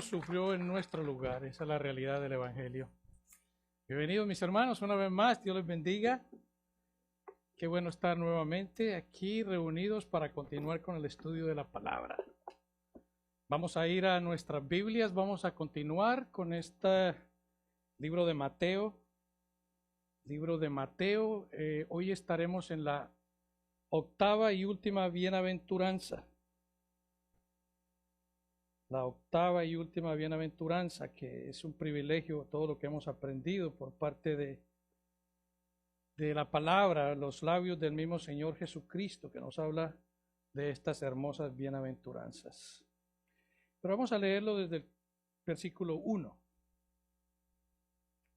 Sufrió en nuestro lugar. Esa es la realidad del Evangelio. Bienvenidos mis hermanos una vez más. Dios les bendiga. Qué bueno estar nuevamente aquí reunidos para continuar con el estudio de la palabra. Vamos a ir a nuestras Biblias. Vamos a continuar con este libro de Mateo. Hoy estaremos en la octava y última bienaventuranza. La octava y última bienaventuranza, que es un privilegio todo lo que hemos aprendido por parte de la palabra, los labios del mismo Señor Jesucristo, que nos habla de estas hermosas bienaventuranzas. Pero vamos a leerlo desde el versículo 1.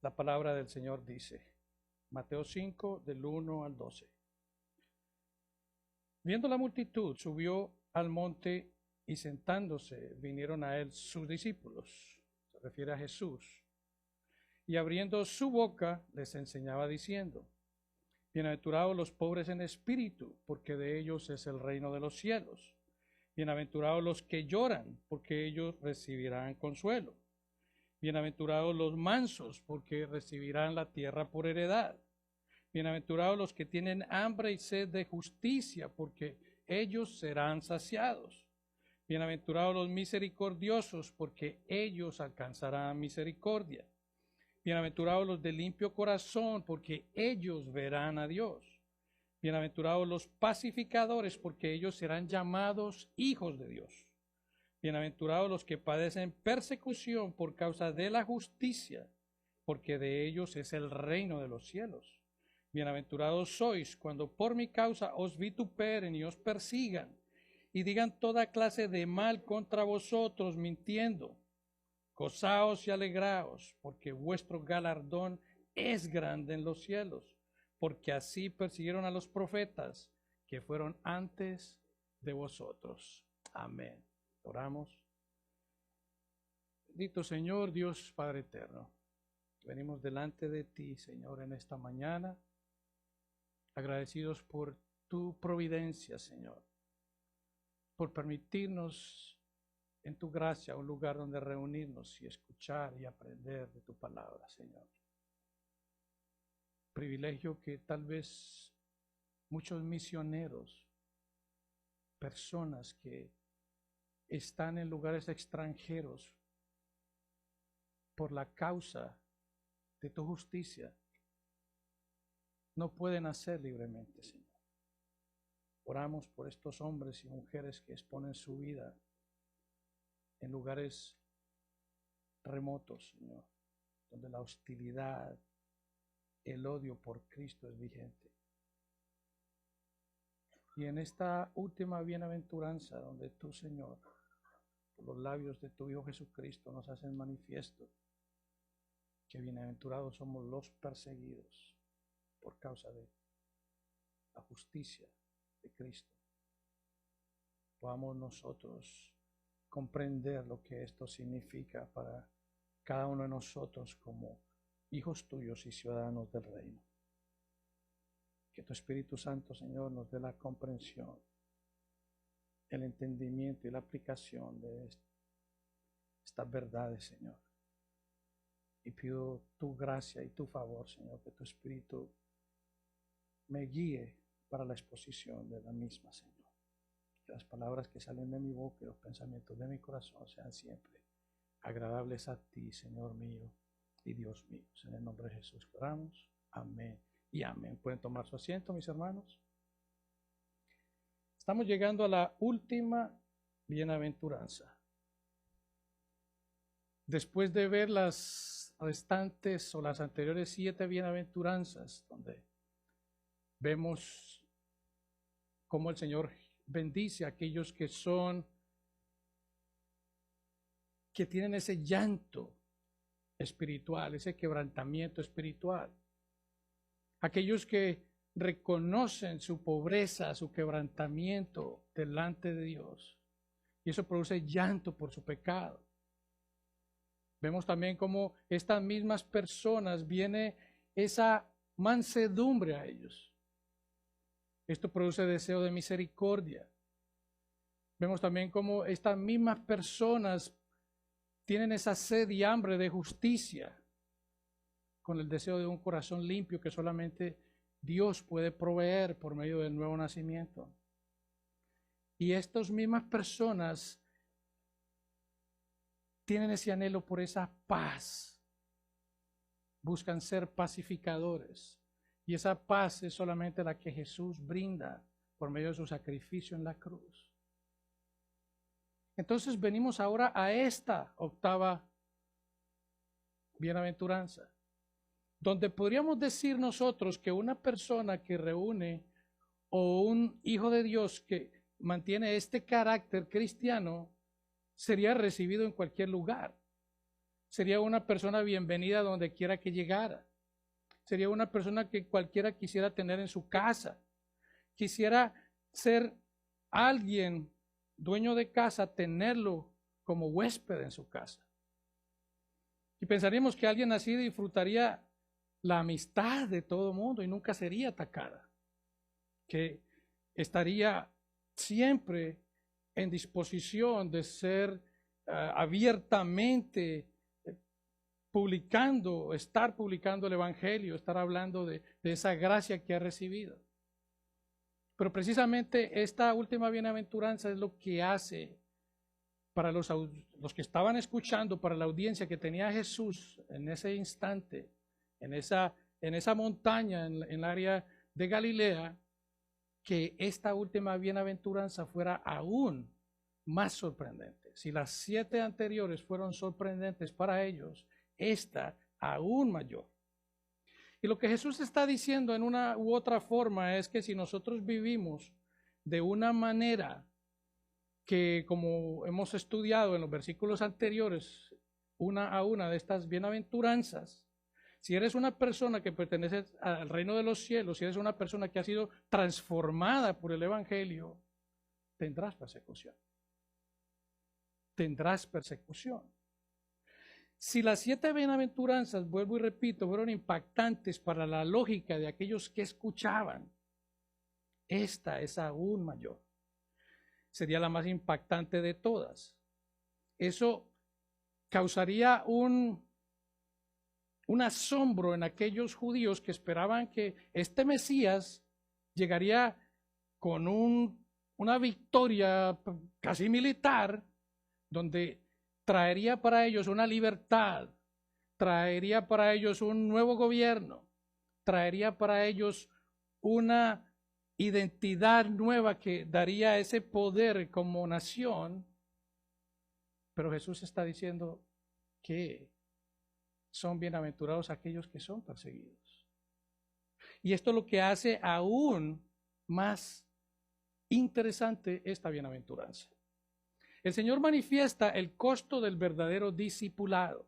La palabra del Señor dice, Mateo 5, del 1 al 12. Viendo la multitud, subió al monte y sentándose, vinieron a él sus discípulos, se refiere a Jesús, y abriendo su boca les enseñaba diciendo, bienaventurados los pobres en espíritu, porque de ellos es el reino de los cielos. Bienaventurados los que lloran, porque ellos recibirán consuelo. Bienaventurados los mansos, porque recibirán la tierra por heredad. Bienaventurados los que tienen hambre y sed de justicia, porque ellos serán saciados. Bienaventurados los misericordiosos, porque ellos alcanzarán misericordia. Bienaventurados los de limpio corazón, porque ellos verán a Dios. Bienaventurados los pacificadores, porque ellos serán llamados hijos de Dios. Bienaventurados los que padecen persecución por causa de la justicia, porque de ellos es el reino de los cielos. Bienaventurados sois cuando por mi causa os vituperen y os persigan, y digan toda clase de mal contra vosotros, mintiendo. Gozaos y alegraos, porque vuestro galardón es grande en los cielos, porque así persiguieron a los profetas que fueron antes de vosotros. Amén. Oramos. Bendito Señor, Dios Padre eterno, venimos delante de ti, Señor, en esta mañana, agradecidos por tu providencia, Señor, por permitirnos en tu gracia un lugar donde reunirnos y escuchar y aprender de tu palabra, Señor. Privilegio que tal vez muchos misioneros, personas que están en lugares extranjeros por la causa de tu justicia, no pueden hacer libremente, Señor. Oramos por estos hombres y mujeres que exponen su vida en lugares remotos, Señor, donde la hostilidad, el odio por Cristo es vigente. Y en esta última bienaventuranza, donde tú, Señor, por los labios de tu Hijo Jesucristo, nos haces manifiesto que bienaventurados somos los perseguidos por causa de la justicia de Cristo. Podamos nosotros comprender lo que esto significa para cada uno de nosotros como hijos tuyos y ciudadanos del reino. Que tu Espíritu Santo, Señor, nos dé la comprensión, el entendimiento y la aplicación de estas verdades, Señor. Y pido tu gracia y tu favor, Señor, que tu Espíritu me guíe para la exposición de la misma, Señor. Que las palabras que salen de mi boca y los pensamientos de mi corazón sean siempre agradables a ti, Señor mío y Dios mío. En el nombre de Jesús oramos. Amén y amén. ¿Pueden tomar su asiento, mis hermanos? Estamos llegando a la última bienaventuranza. Después de ver las restantes o las anteriores 7 bienaventuranzas, donde vemos cómo el Señor bendice a aquellos que tienen ese llanto espiritual, ese quebrantamiento espiritual. Aquellos que reconocen su pobreza, su quebrantamiento delante de Dios. Y eso produce llanto por su pecado. Vemos también cómo estas mismas personas viene esa mansedumbre a ellos. Esto produce deseo de misericordia. Vemos también cómo estas mismas personas tienen esa sed y hambre de justicia, con el deseo de un corazón limpio que solamente Dios puede proveer por medio del nuevo nacimiento. Y estas mismas personas tienen ese anhelo por esa paz. Buscan ser pacificadores. Y esa paz es solamente la que Jesús brinda por medio de su sacrificio en la cruz. Entonces venimos ahora a esta octava bienaventuranza, donde podríamos decir nosotros que una persona que reúne o un hijo de Dios que mantiene este carácter cristiano sería recibido en cualquier lugar. Sería una persona bienvenida donde quiera que llegara. Sería una persona que cualquiera quisiera tener en su casa. Quisiera ser alguien dueño de casa, tenerlo como huésped en su casa. Y pensaríamos que alguien así disfrutaría la amistad de todo el mundo y nunca sería atacada. Que estaría siempre en disposición de ser abiertamente estar publicando el Evangelio, estar hablando de esa gracia que ha recibido. Pero precisamente esta última bienaventuranza es lo que hace para los que estaban escuchando, para la audiencia que tenía Jesús en ese instante, en esa montaña, en el área de Galilea, que esta última bienaventuranza fuera aún más sorprendente. Si las 7 anteriores fueron sorprendentes para ellos, esta aún mayor. Y lo que Jesús está diciendo en una u otra forma es que si nosotros vivimos de una manera que, como hemos estudiado en los versículos anteriores, una a una de estas bienaventuranzas, si eres una persona que pertenece al reino de los cielos, si eres una persona que ha sido transformada por el Evangelio, tendrás persecución. Tendrás persecución. Si las 7 bienaventuranzas, vuelvo y repito, fueron impactantes para la lógica de aquellos que escuchaban, esta es aún mayor. Sería la más impactante de todas. Eso causaría un asombro en aquellos judíos que esperaban que este Mesías llegaría con una victoria casi militar, donde traería para ellos una libertad, traería para ellos un nuevo gobierno, traería para ellos una identidad nueva que daría ese poder como nación. Pero Jesús está diciendo que son bienaventurados aquellos que son perseguidos. Y esto es lo que hace aún más interesante esta bienaventuranza. El Señor manifiesta el costo del verdadero discipulado.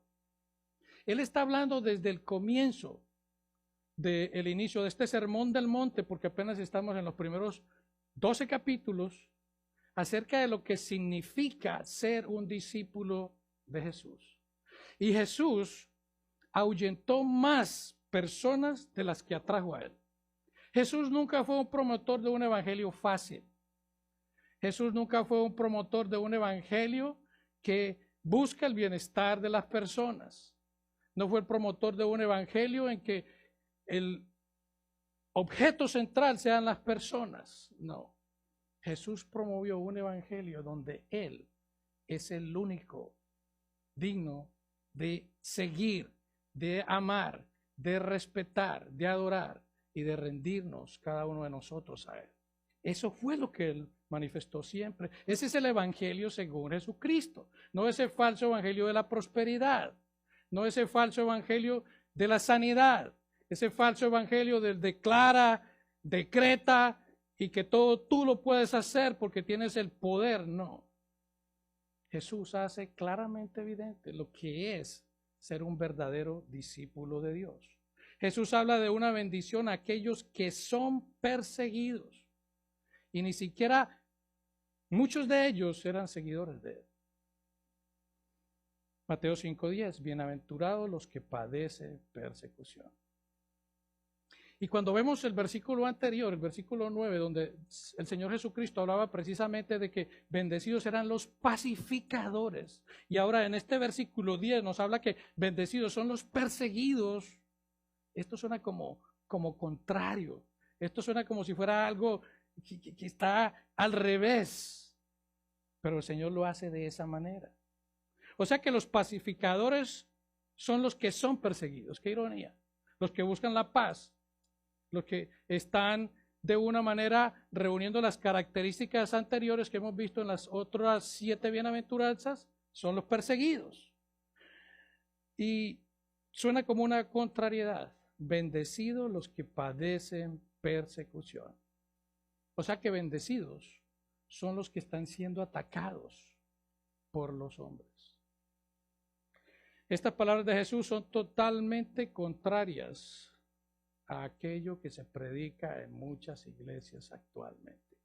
Él está hablando desde el comienzo del inicio de este sermón del monte, porque apenas estamos en los primeros 12 capítulos, acerca de lo que significa ser un discípulo de Jesús. Y Jesús ahuyentó más personas de las que atrajo a él. Jesús nunca fue un promotor de un evangelio fácil. Jesús nunca fue un promotor de un evangelio que busca el bienestar de las personas. No fue el promotor de un evangelio en que el objeto central sean las personas. No. Jesús promovió un evangelio donde Él es el único digno de seguir, de amar, de respetar, de adorar y de rendirnos cada uno de nosotros a Él. Eso fue lo que Él manifestó siempre. Ese es el evangelio según Jesucristo, no ese falso evangelio de la prosperidad, no ese falso evangelio de la sanidad, ese falso evangelio del declara, decreta y que todo tú lo puedes hacer porque tienes el poder. No. Jesús hace claramente evidente lo que es ser un verdadero discípulo de Dios. Jesús habla de una bendición a aquellos que son perseguidos. Y ni siquiera muchos de ellos eran seguidores de Él. Mateo 5:10, bienaventurados los que padecen persecución. Y cuando vemos el versículo anterior, el versículo 9, donde el Señor Jesucristo hablaba precisamente de que bendecidos eran los pacificadores. Y ahora en este versículo 10 nos habla que bendecidos son los perseguidos. Esto suena como contrario. Esto suena como si fuera algo que está al revés. Pero el Señor lo hace de esa manera. O sea que los pacificadores son los que son perseguidos. Qué ironía. Los que buscan la paz. Los que están de una manera reuniendo las características anteriores que hemos visto en las otras 7 bienaventuranzas, son los perseguidos. Y suena como una contrariedad. Bendecidos los que padecen persecución. O sea que bendecidos son los que están siendo atacados por los hombres. Estas palabras de Jesús son totalmente contrarias a aquello que se predica en muchas iglesias actualmente.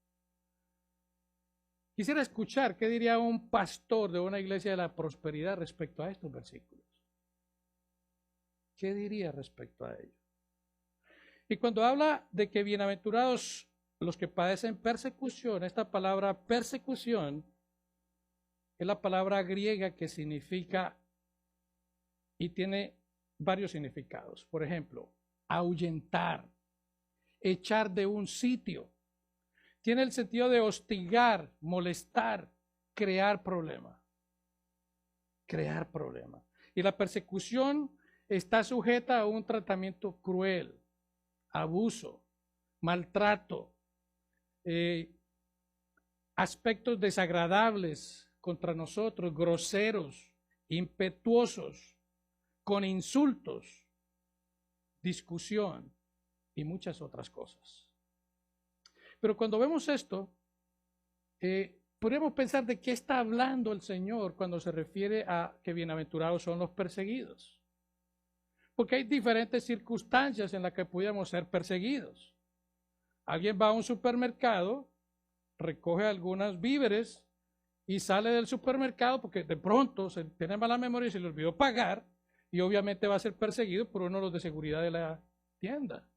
Quisiera escuchar qué diría un pastor de una iglesia de la prosperidad respecto a estos versículos. ¿Qué diría respecto a ello? Y cuando habla de que bienaventurados los que padecen persecución, esta palabra persecución es la palabra griega que significa y tiene varios significados. Por ejemplo, ahuyentar, echar de un sitio. Tiene el sentido de hostigar, molestar, crear problema. Crear problema. Y la persecución está sujeta a un tratamiento cruel, abuso, maltrato, aspectos desagradables contra nosotros, groseros, impetuosos, con insultos, discusión y muchas otras cosas. Pero cuando vemos esto, podríamos pensar de qué está hablando el Señor cuando se refiere a que bienaventurados son los perseguidos. Porque hay diferentes circunstancias en las que pudiéramos ser perseguidos. Alguien va a un supermercado, recoge algunos víveres y sale del supermercado porque de pronto se tiene mala memoria y se le olvidó pagar y obviamente va a ser perseguido por uno de los de seguridad de la tienda.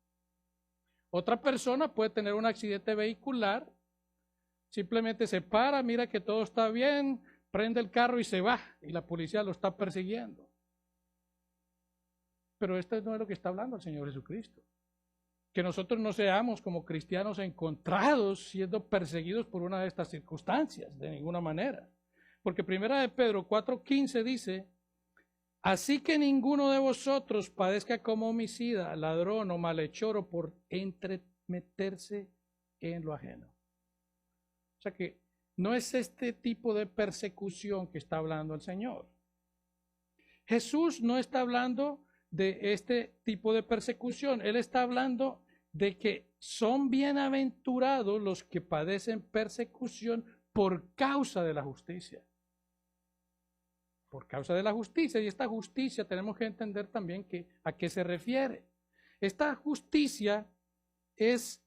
Otra persona puede tener un accidente vehicular, simplemente se para, mira que todo está bien, prende el carro y se va y la policía lo está persiguiendo. Pero esto no es lo que está hablando el Señor Jesucristo. Que nosotros no seamos como cristianos encontrados siendo perseguidos por una de estas circunstancias, de ninguna manera. Porque primera de Pedro 4:15 dice, así que ninguno de vosotros padezca como homicida, ladrón o malhechor o por entremeterse en lo ajeno. O sea que no es este tipo de persecución que está hablando el Señor. Jesús no está hablando de este tipo de persecución. Él está hablando de que son bienaventurados los que padecen persecución por causa de la justicia. Por causa de la justicia. Y esta justicia tenemos que entender también a qué se refiere. Esta justicia es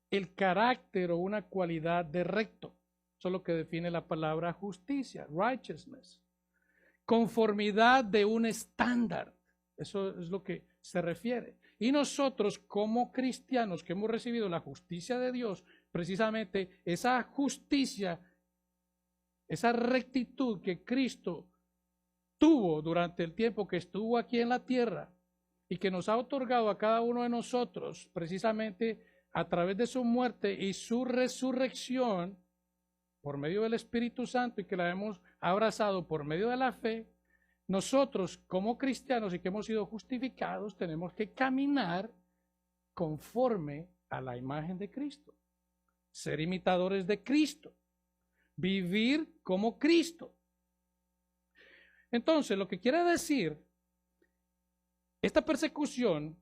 el carácter o una cualidad de recto. Eso es lo que define la palabra justicia, righteousness. Conformidad de un estándar. Eso es lo que se refiere. Y nosotros como cristianos que hemos recibido la justicia de Dios, precisamente esa justicia, esa rectitud que Cristo tuvo durante el tiempo que estuvo aquí en la tierra y que nos ha otorgado a cada uno de nosotros precisamente a través de su muerte y su resurrección por medio del Espíritu Santo y que la hemos abrazado por medio de la fe, nosotros como cristianos y que hemos sido justificados tenemos que caminar conforme a la imagen de Cristo, ser imitadores de Cristo, vivir como Cristo. Entonces, lo que quiere decir esta persecución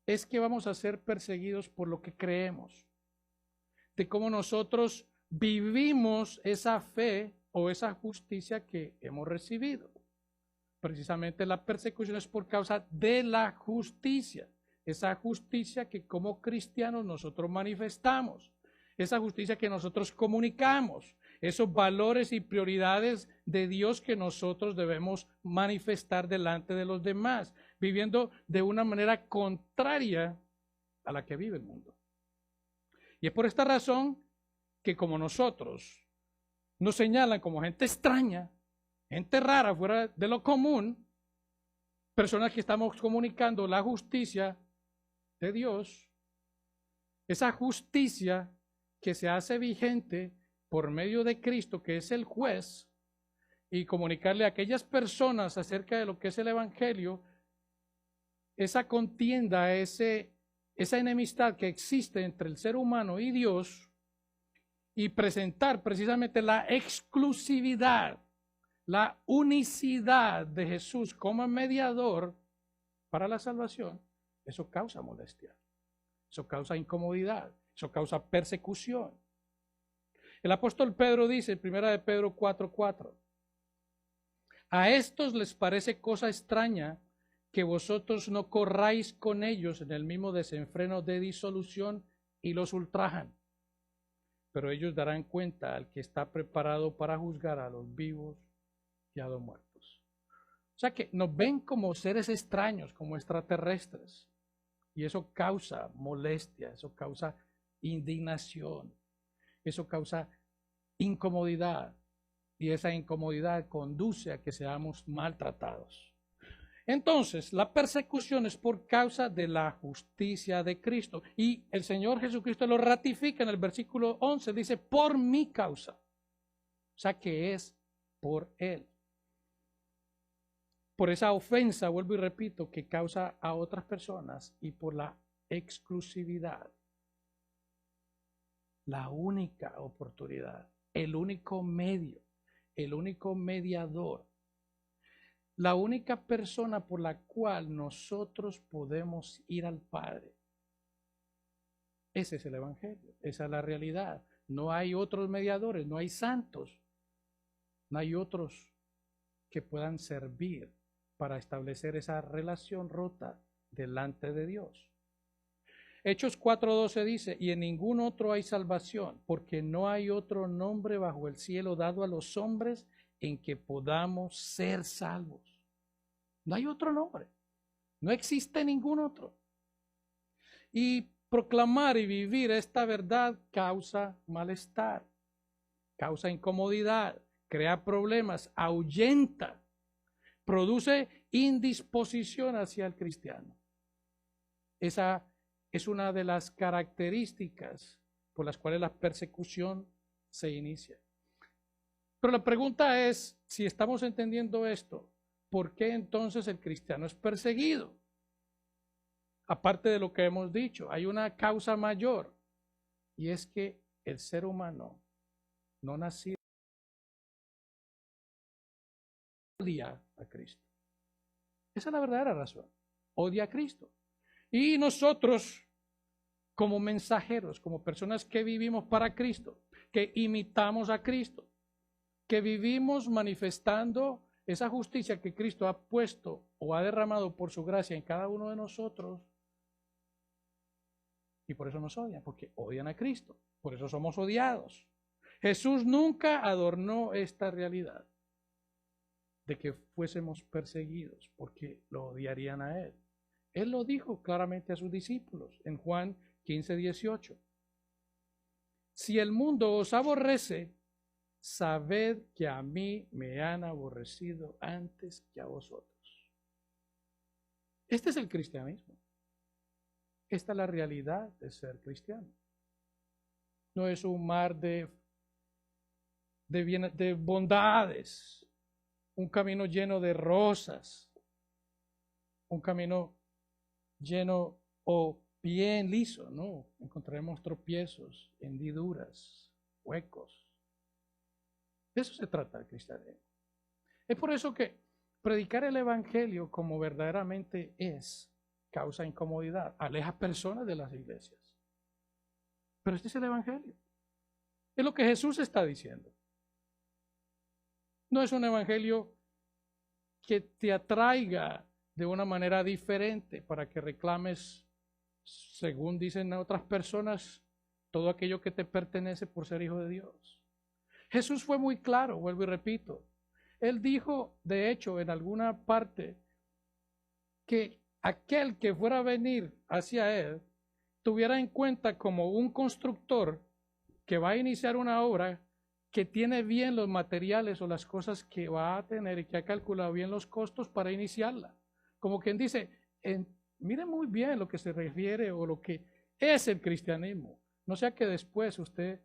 es que vamos a ser perseguidos por lo que creemos, de cómo nosotros vivimos esa fe o esa justicia que hemos recibido. Precisamente la persecución es por causa de la justicia, esa justicia que como cristianos nosotros manifestamos, esa justicia que nosotros comunicamos, esos valores y prioridades de Dios que nosotros debemos manifestar delante de los demás, viviendo de una manera contraria a la que vive el mundo. Y es por esta razón que como nosotros nos señalan como gente extraña, gente rara, fuera de lo común, personas que estamos comunicando la justicia de Dios, esa justicia que se hace vigente por medio de Cristo, que es el juez, y comunicarle a aquellas personas acerca de lo que es el Evangelio, esa contienda, esa enemistad que existe entre el ser humano y Dios, y presentar precisamente la exclusividad, la unicidad de Jesús como mediador para la salvación, eso causa molestia, eso causa incomodidad, eso causa persecución. El apóstol Pedro dice en 1 de Pedro 4:4, a estos les parece cosa extraña que vosotros no corráis con ellos en el mismo desenfreno de disolución y los ultrajan. Pero ellos darán cuenta al que está preparado para juzgar a los vivos y a los muertos. O sea que nos ven como seres extraños, como extraterrestres. Y eso causa molestia, eso causa indignación, eso causa incomodidad. Y esa incomodidad conduce a que seamos maltratados. Entonces, la persecución es por causa de la justicia de Cristo. Y el Señor Jesucristo lo ratifica en el versículo 11, dice, por mi causa. O sea que es por Él. Por esa ofensa, vuelvo y repito, que causa a otras personas y por la exclusividad. La única oportunidad, el único medio, el único mediador, la única persona por la cual nosotros podemos ir al Padre. Ese es el Evangelio, esa es la realidad. No hay otros mediadores, no hay santos, no hay otros que puedan servir para establecer esa relación rota delante de Dios. Hechos 4:12 dice, y en ningún otro hay salvación, porque no hay otro nombre bajo el cielo dado a los hombres en que podamos ser salvos. No hay otro nombre, no existe ningún otro. Y proclamar y vivir esta verdad causa malestar, causa incomodidad, crea problemas, ahuyenta, produce indisposición hacia el cristiano. Esa es una de las características por las cuales la persecución se inicia. Pero la pregunta es, si estamos entendiendo esto, ¿por qué entonces el cristiano es perseguido? Aparte de lo que hemos dicho, hay una causa mayor, y es que el ser humano no nacido odia a Cristo. Esa es la verdadera razón. Odia a Cristo. Y nosotros, como mensajeros, como personas que vivimos para Cristo, que imitamos a Cristo, que vivimos manifestando esa justicia que Cristo ha puesto o ha derramado por su gracia en cada uno de nosotros, y por eso nos odian, porque odian a Cristo, por eso somos odiados. Jesús nunca adornó esta realidad de que fuésemos perseguidos porque lo odiarían a Él. Él lo dijo claramente a sus discípulos en Juan 15:18. Si el mundo os aborrece, sabed que a mí me han aborrecido antes que a vosotros. Este es el cristianismo. Esta es la realidad de ser cristiano. No es un mar de bondades, un camino lleno de rosas, un camino lleno o bien liso, no, encontraremos tropiezos, hendiduras, huecos. De eso se trata el cristianismo. Es por eso que predicar el evangelio como verdaderamente es, causa incomodidad, aleja personas de las iglesias. Pero este es el evangelio. Es lo que Jesús está diciendo. No es un evangelio que te atraiga de una manera diferente para que reclames, según dicen otras personas, todo aquello que te pertenece por ser hijo de Dios. Jesús fue muy claro, vuelvo y repito. Él dijo, de hecho, en alguna parte, que aquel que fuera a venir hacia él tuviera en cuenta como un constructor que va a iniciar una obra, que tiene bien los materiales o las cosas que va a tener y que ha calculado bien los costos para iniciarla. Como quien dice, mire muy bien lo que se refiere o lo que es el cristianismo. No sea que después usted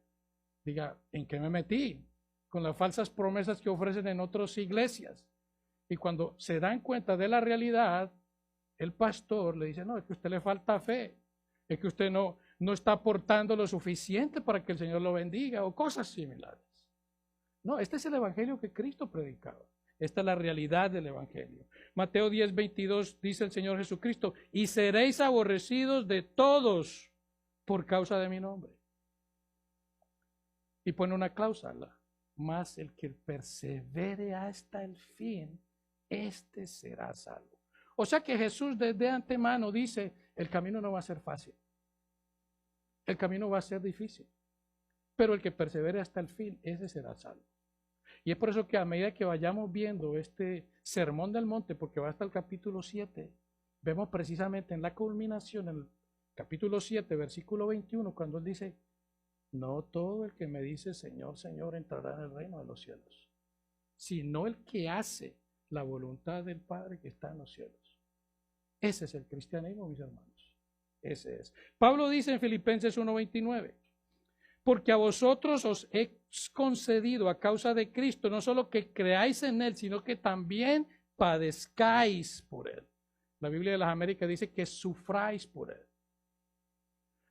diga, ¿en qué me metí? Con las falsas promesas que ofrecen en otras iglesias. Y cuando se dan cuenta de la realidad, el pastor le dice, no, es que a usted le falta fe, es que usted no está aportando lo suficiente para que el Señor lo bendiga o cosas similares. No, este es el evangelio que Cristo predicaba. Esta es la realidad del evangelio. Mateo 10:22 dice el Señor Jesucristo, y seréis aborrecidos de todos por causa de mi nombre. Y pone una cláusula, mas el que persevere hasta el fin, este será salvo. O sea que Jesús desde antemano dice, el camino no va a ser fácil. El camino va a ser difícil. Pero el que persevere hasta el fin, ese será salvo. Y es por eso que a medida que vayamos viendo este sermón del monte, porque va hasta el capítulo 7, vemos precisamente en la culminación, en el capítulo 7, versículo 21, cuando él dice, no todo el que me dice Señor, Señor entrará en el reino de los cielos, sino el que hace la voluntad del Padre que está en los cielos. Ese es el cristianismo, mis hermanos. Ese es. Pablo dice en Filipenses 1:29, porque a vosotros os he concedido a causa de Cristo, no solo que creáis en Él, sino que también padezcáis por Él. La Biblia de las Américas dice que sufráis por Él.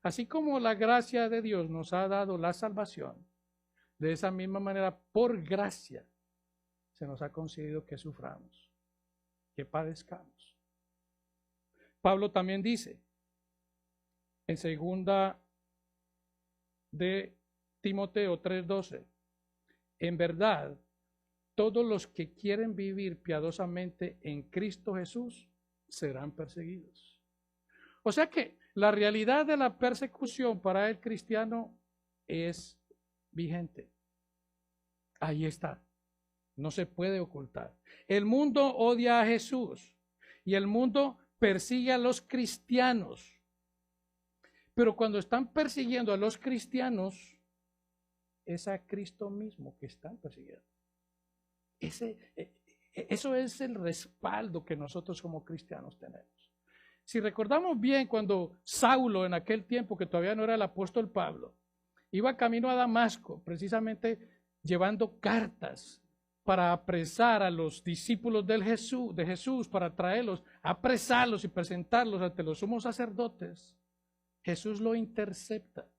Así como la gracia de Dios nos ha dado la salvación, de esa misma manera, por gracia, se nos ha concedido que suframos, que padezcamos. Pablo también dice, en segunda de Timoteo 3:12, en verdad, todos los que quieren vivir piadosamente en Cristo Jesús serán perseguidos. O sea que la realidad de la persecución para el cristiano es vigente. Ahí está. No se puede ocultar. El mundo odia a Jesús y el mundo persigue a los cristianos. Pero cuando están persiguiendo a los cristianos, es a Cristo mismo que están persiguiendo. Eso es el respaldo que nosotros como cristianos tenemos. Si recordamos bien, cuando Saulo, en aquel tiempo que todavía no era el apóstol Pablo, iba camino a Damasco, precisamente llevando cartas para apresar a los discípulos de Jesús, para traerlos, apresarlos y presentarlos ante los sumos sacerdotes, Jesús lo intercepta.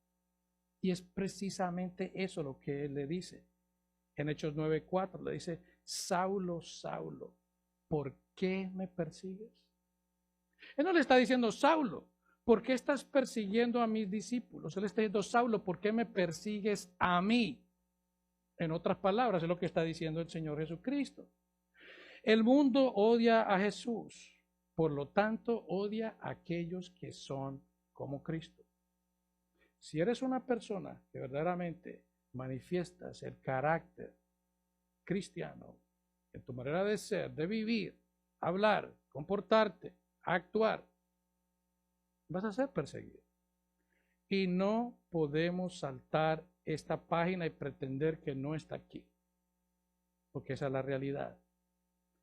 Y es precisamente eso lo que él le dice. En Hechos 9:4 le dice, Saulo, Saulo, ¿por qué me persigues? Él no le está diciendo, Saulo, ¿por qué estás persiguiendo a mis discípulos? Él está diciendo, Saulo, ¿por qué me persigues a mí? En otras palabras, es lo que está diciendo el Señor Jesucristo. El mundo odia a Jesús, por lo tanto odia a aquellos que son como Cristo. Si eres una persona que verdaderamente manifiestas el carácter cristiano en tu manera de ser, de vivir, hablar, comportarte, actuar, vas a ser perseguido. Y no podemos saltar esta página y pretender que no está aquí, porque esa es la realidad.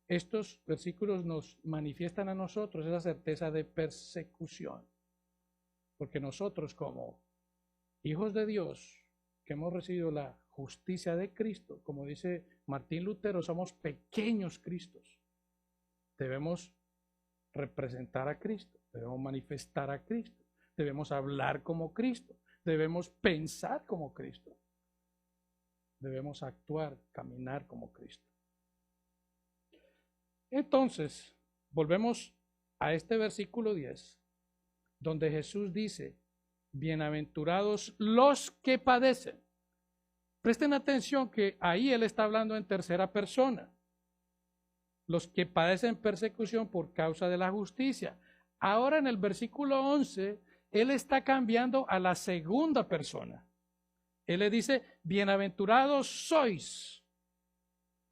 Estos versículos nos manifiestan a nosotros esa certeza de persecución, porque nosotros como hijos de Dios, que hemos recibido la justicia de Cristo, como dice Martín Lutero, somos pequeños Cristos. Debemos representar a Cristo, debemos manifestar a Cristo, debemos hablar como Cristo, debemos pensar como Cristo, debemos actuar, caminar como Cristo. Entonces, volvemos a este versículo 10, donde Jesús dice, bienaventurados los que padecen. Presten atención que ahí él está hablando en tercera persona. Los que padecen persecución por causa de la justicia. Ahora en el versículo 11, él está cambiando a la segunda persona. Él le dice, bienaventurados sois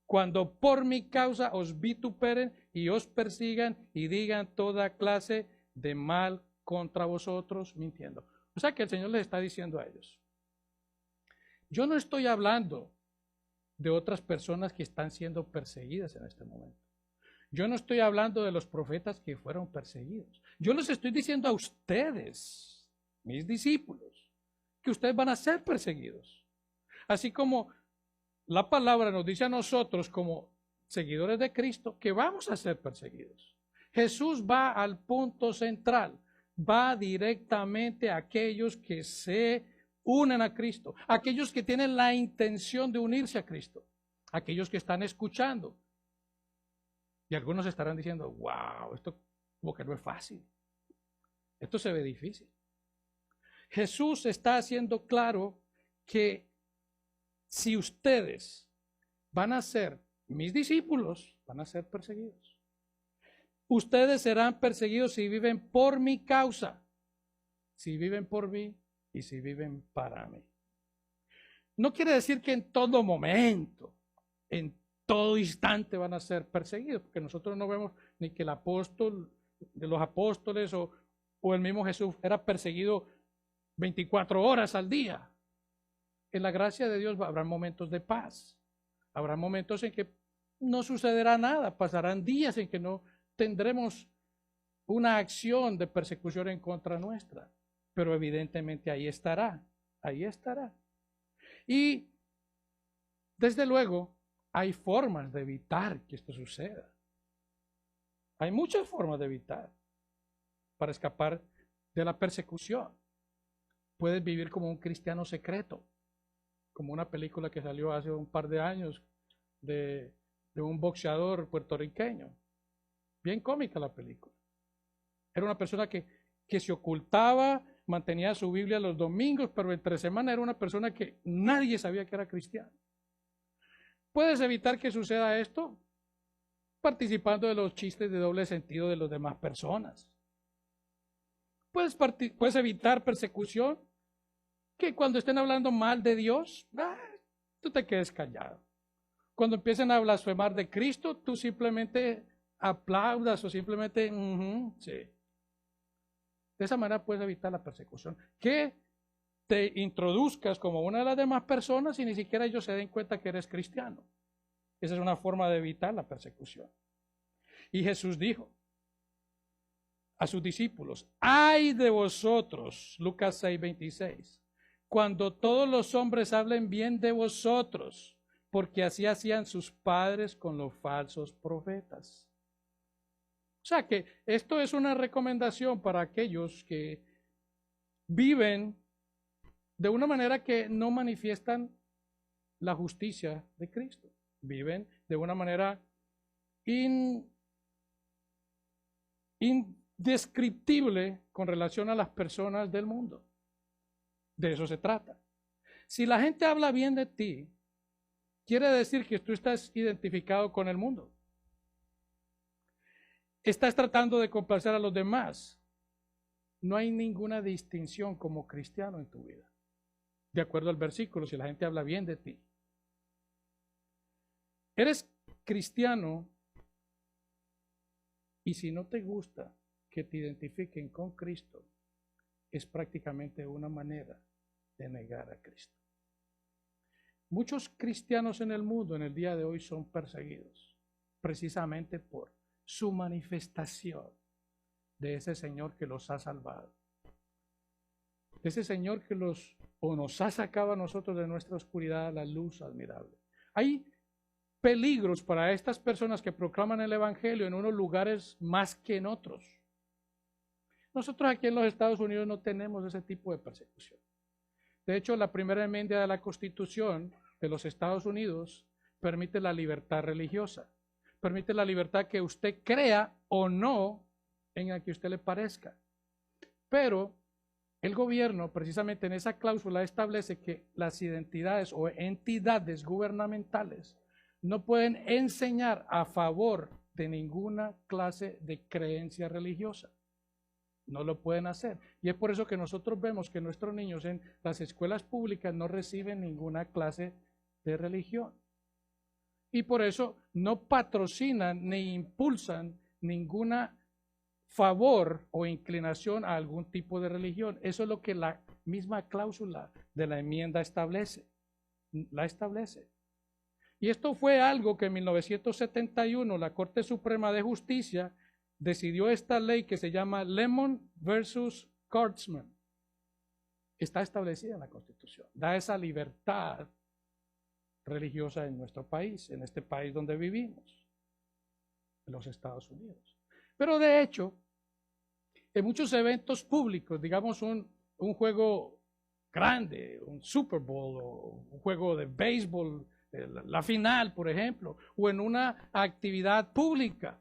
cuando por mi causa os vituperen y os persigan y digan toda clase de mal contra vosotros mintiendo. O sea que el Señor les está diciendo a ellos, yo no estoy hablando de otras personas que están siendo perseguidas en este momento. Yo no estoy hablando de los profetas que fueron perseguidos. Yo les estoy diciendo a ustedes, mis discípulos, que ustedes van a ser perseguidos. Así como la palabra nos dice a nosotros como seguidores de Cristo que vamos a ser perseguidos. Jesús va al punto central, va directamente a aquellos que se unen a Cristo, aquellos que tienen la intención de unirse a Cristo, aquellos que están escuchando. Y algunos estarán diciendo, wow, esto como que no es fácil. Esto se ve difícil. Jesús está haciendo claro que si ustedes van a ser mis discípulos, van a ser perseguidos. Ustedes serán perseguidos si viven por mi causa, si viven por mí y si viven para mí. No quiere decir que en todo momento, en todo instante van a ser perseguidos, porque nosotros no vemos ni que el apóstol de los apóstoles o el mismo Jesús era perseguido 24 horas al día. En la gracia de Dios habrá momentos de paz, habrá momentos en que no sucederá nada, pasarán días en que no tendremos una acción de persecución en contra nuestra, pero evidentemente ahí estará, ahí estará. Y desde luego hay formas de evitar que esto suceda. Hay muchas formas de evitar para escapar de la persecución. Puedes vivir como un cristiano secreto, como una película que salió hace un par de años de un boxeador puertorriqueño. Bien cómica la película. Era una persona que se ocultaba, mantenía su Biblia los domingos, pero entre semana era una persona que nadie sabía que era cristiano. ¿Puedes evitar que suceda esto? Participando de los chistes de doble sentido de las demás personas. ¿Puedes evitar persecución? Que cuando estén hablando mal de Dios, tú te quedes callado. Cuando empiecen a blasfemar de Cristo, tú simplemente aplaudas o simplemente, sí. De esa manera puedes evitar la persecución. Que te introduzcas como una de las demás personas y ni siquiera ellos se den cuenta que eres cristiano. Esa es una forma de evitar la persecución. Y Jesús dijo a sus discípulos, ay de vosotros, Lucas 6:26, cuando todos los hombres hablen bien de vosotros, porque así hacían sus padres con los falsos profetas. O sea que esto es una recomendación para aquellos que viven de una manera que no manifiestan la justicia de Cristo. Viven de una manera indescriptible con relación a las personas del mundo. De eso se trata. Si la gente habla bien de ti, quiere decir que tú estás identificado con el mundo. Estás tratando de complacer a los demás. No hay ninguna distinción como cristiano en tu vida. De acuerdo al versículo, si la gente habla bien de ti. Eres cristiano y si no te gusta que te identifiquen con Cristo, es prácticamente una manera de negar a Cristo. Muchos cristianos en el mundo en el día de hoy son perseguidos precisamente por su manifestación de ese Señor que los ha salvado. De ese Señor que nos ha sacado a nosotros de nuestra oscuridad a la luz admirable. Hay peligros para estas personas que proclaman el Evangelio en unos lugares más que en otros. Nosotros aquí en los Estados Unidos no tenemos ese tipo de persecución. De hecho, la primera enmienda de la Constitución de los Estados Unidos permite la libertad religiosa. Permite la libertad que usted crea o no en la que usted le parezca. Pero el gobierno, precisamente en esa cláusula, establece que las identidades o entidades gubernamentales no pueden enseñar a favor de ninguna clase de creencia religiosa. No lo pueden hacer. Y es por eso que nosotros vemos que nuestros niños en las escuelas públicas no reciben ninguna clase de religión. Y por eso no patrocinan ni impulsan ninguna favor o inclinación a algún tipo de religión. Eso es lo que la misma cláusula de la enmienda establece. La establece. Y esto fue algo que en 1971 la Corte Suprema de Justicia decidió esta ley que se llama Lemon versus Kurtzman. Está establecida en la Constitución. Da esa libertad religiosa en nuestro país, en este país donde vivimos, en los Estados Unidos. Pero de hecho, en muchos eventos públicos, digamos un juego grande, un Super Bowl o un juego de béisbol, la final, por ejemplo, o en una actividad pública,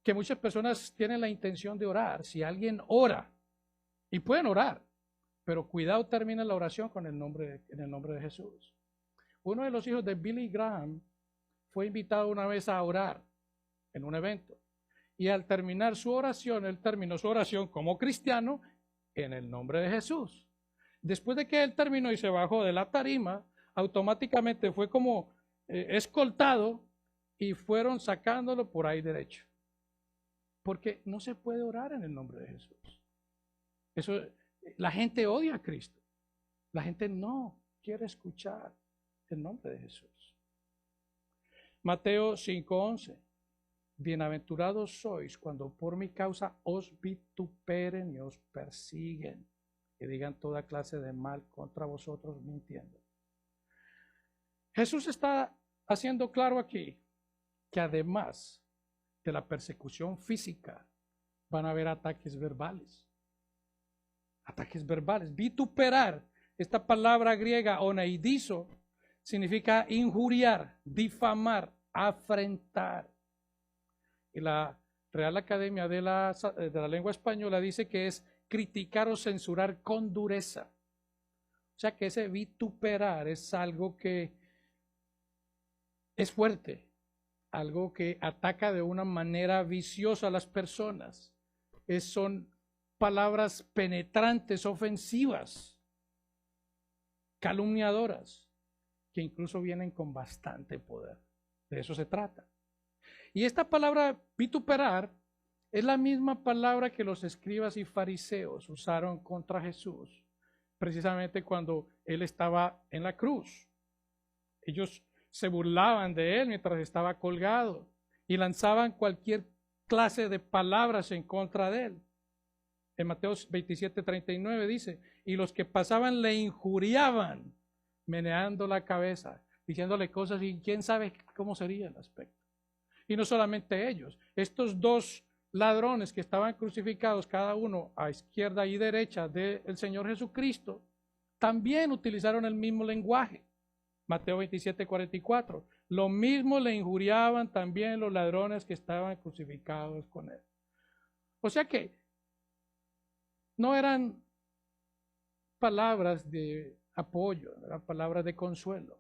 que muchas personas tienen la intención de orar. Si alguien ora, y pueden orar, pero cuidado, termina la oración con en el nombre de Jesús. Uno de los hijos de Billy Graham fue invitado una vez a orar en un evento. Y al terminar su oración, él terminó su oración como cristiano en el nombre de Jesús. Después de que él terminó y se bajó de la tarima, automáticamente fue como escoltado y fueron sacándolo por ahí derecho. Porque no se puede orar en el nombre de Jesús. Eso, la gente odia a Cristo. La gente no quiere escuchar el nombre de Jesús. Mateo 5:11. Bienaventurados sois cuando por mi causa os vituperen y os persiguen y digan toda clase de mal contra vosotros mintiendo. Jesús está haciendo claro aquí que además de la persecución física van a haber ataques verbales. Ataques verbales. Vituperar, esta palabra griega oneidizo, significa injuriar, difamar, afrentar. Y la Real Academia de la Lengua Española dice que es criticar o censurar con dureza. O sea que ese vituperar es algo que es fuerte, algo que ataca de una manera viciosa a las personas. Son palabras penetrantes, ofensivas, calumniadoras, que incluso vienen con bastante poder. De eso se trata. Y esta palabra vituperar es la misma palabra que los escribas y fariseos usaron contra Jesús, precisamente cuando él estaba en la cruz. Ellos se burlaban de él mientras estaba colgado y lanzaban cualquier clase de palabras en contra de él. En Mateo 27:39 dice, y los que pasaban le injuriaban, meneando la cabeza, diciéndole cosas y quién sabe cómo sería el aspecto. Y no solamente ellos, estos dos ladrones que estaban crucificados, cada uno a izquierda y derecha del Señor Jesucristo, también utilizaron el mismo lenguaje. Mateo 27:44. Lo mismo le injuriaban también los ladrones que estaban crucificados con él. O sea que no eran palabras de apoyo, eran palabras de consuelo,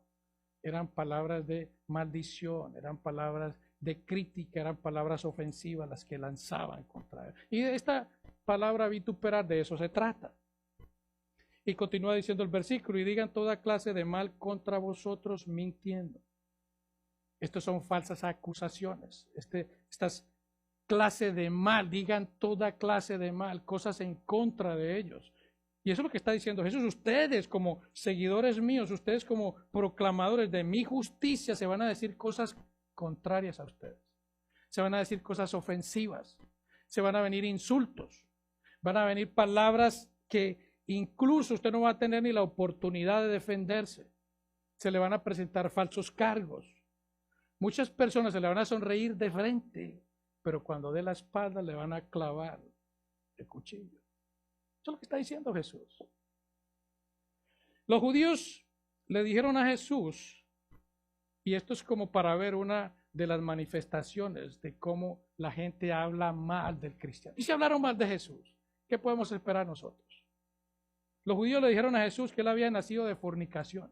eran palabras de maldición, eran palabras de crítica, eran palabras ofensivas las que lanzaban contra él. Y esta palabra vituperar, de eso se trata. Y continúa diciendo el versículo, y digan toda clase de mal contra vosotros mintiendo. Estas son falsas acusaciones. Estas clases de mal, digan toda clase de mal, cosas en contra de ellos. Y eso es lo que está diciendo Jesús. Ustedes como seguidores míos, ustedes como proclamadores de mi justicia, se van a decir cosas contrarias a ustedes. Se van a decir cosas ofensivas. Se van a venir insultos. Van a venir palabras que incluso usted no va a tener ni la oportunidad de defenderse. Se le van a presentar falsos cargos. Muchas personas se le van a sonreír de frente, pero cuando dé la espalda le van a clavar el cuchillo. Eso es lo que está diciendo Jesús. Los judíos le dijeron a Jesús, y esto es como para ver una de las manifestaciones de cómo la gente habla mal del cristiano. Y si hablaron mal de Jesús, ¿qué podemos esperar nosotros? Los judíos le dijeron a Jesús que él había nacido de fornicación.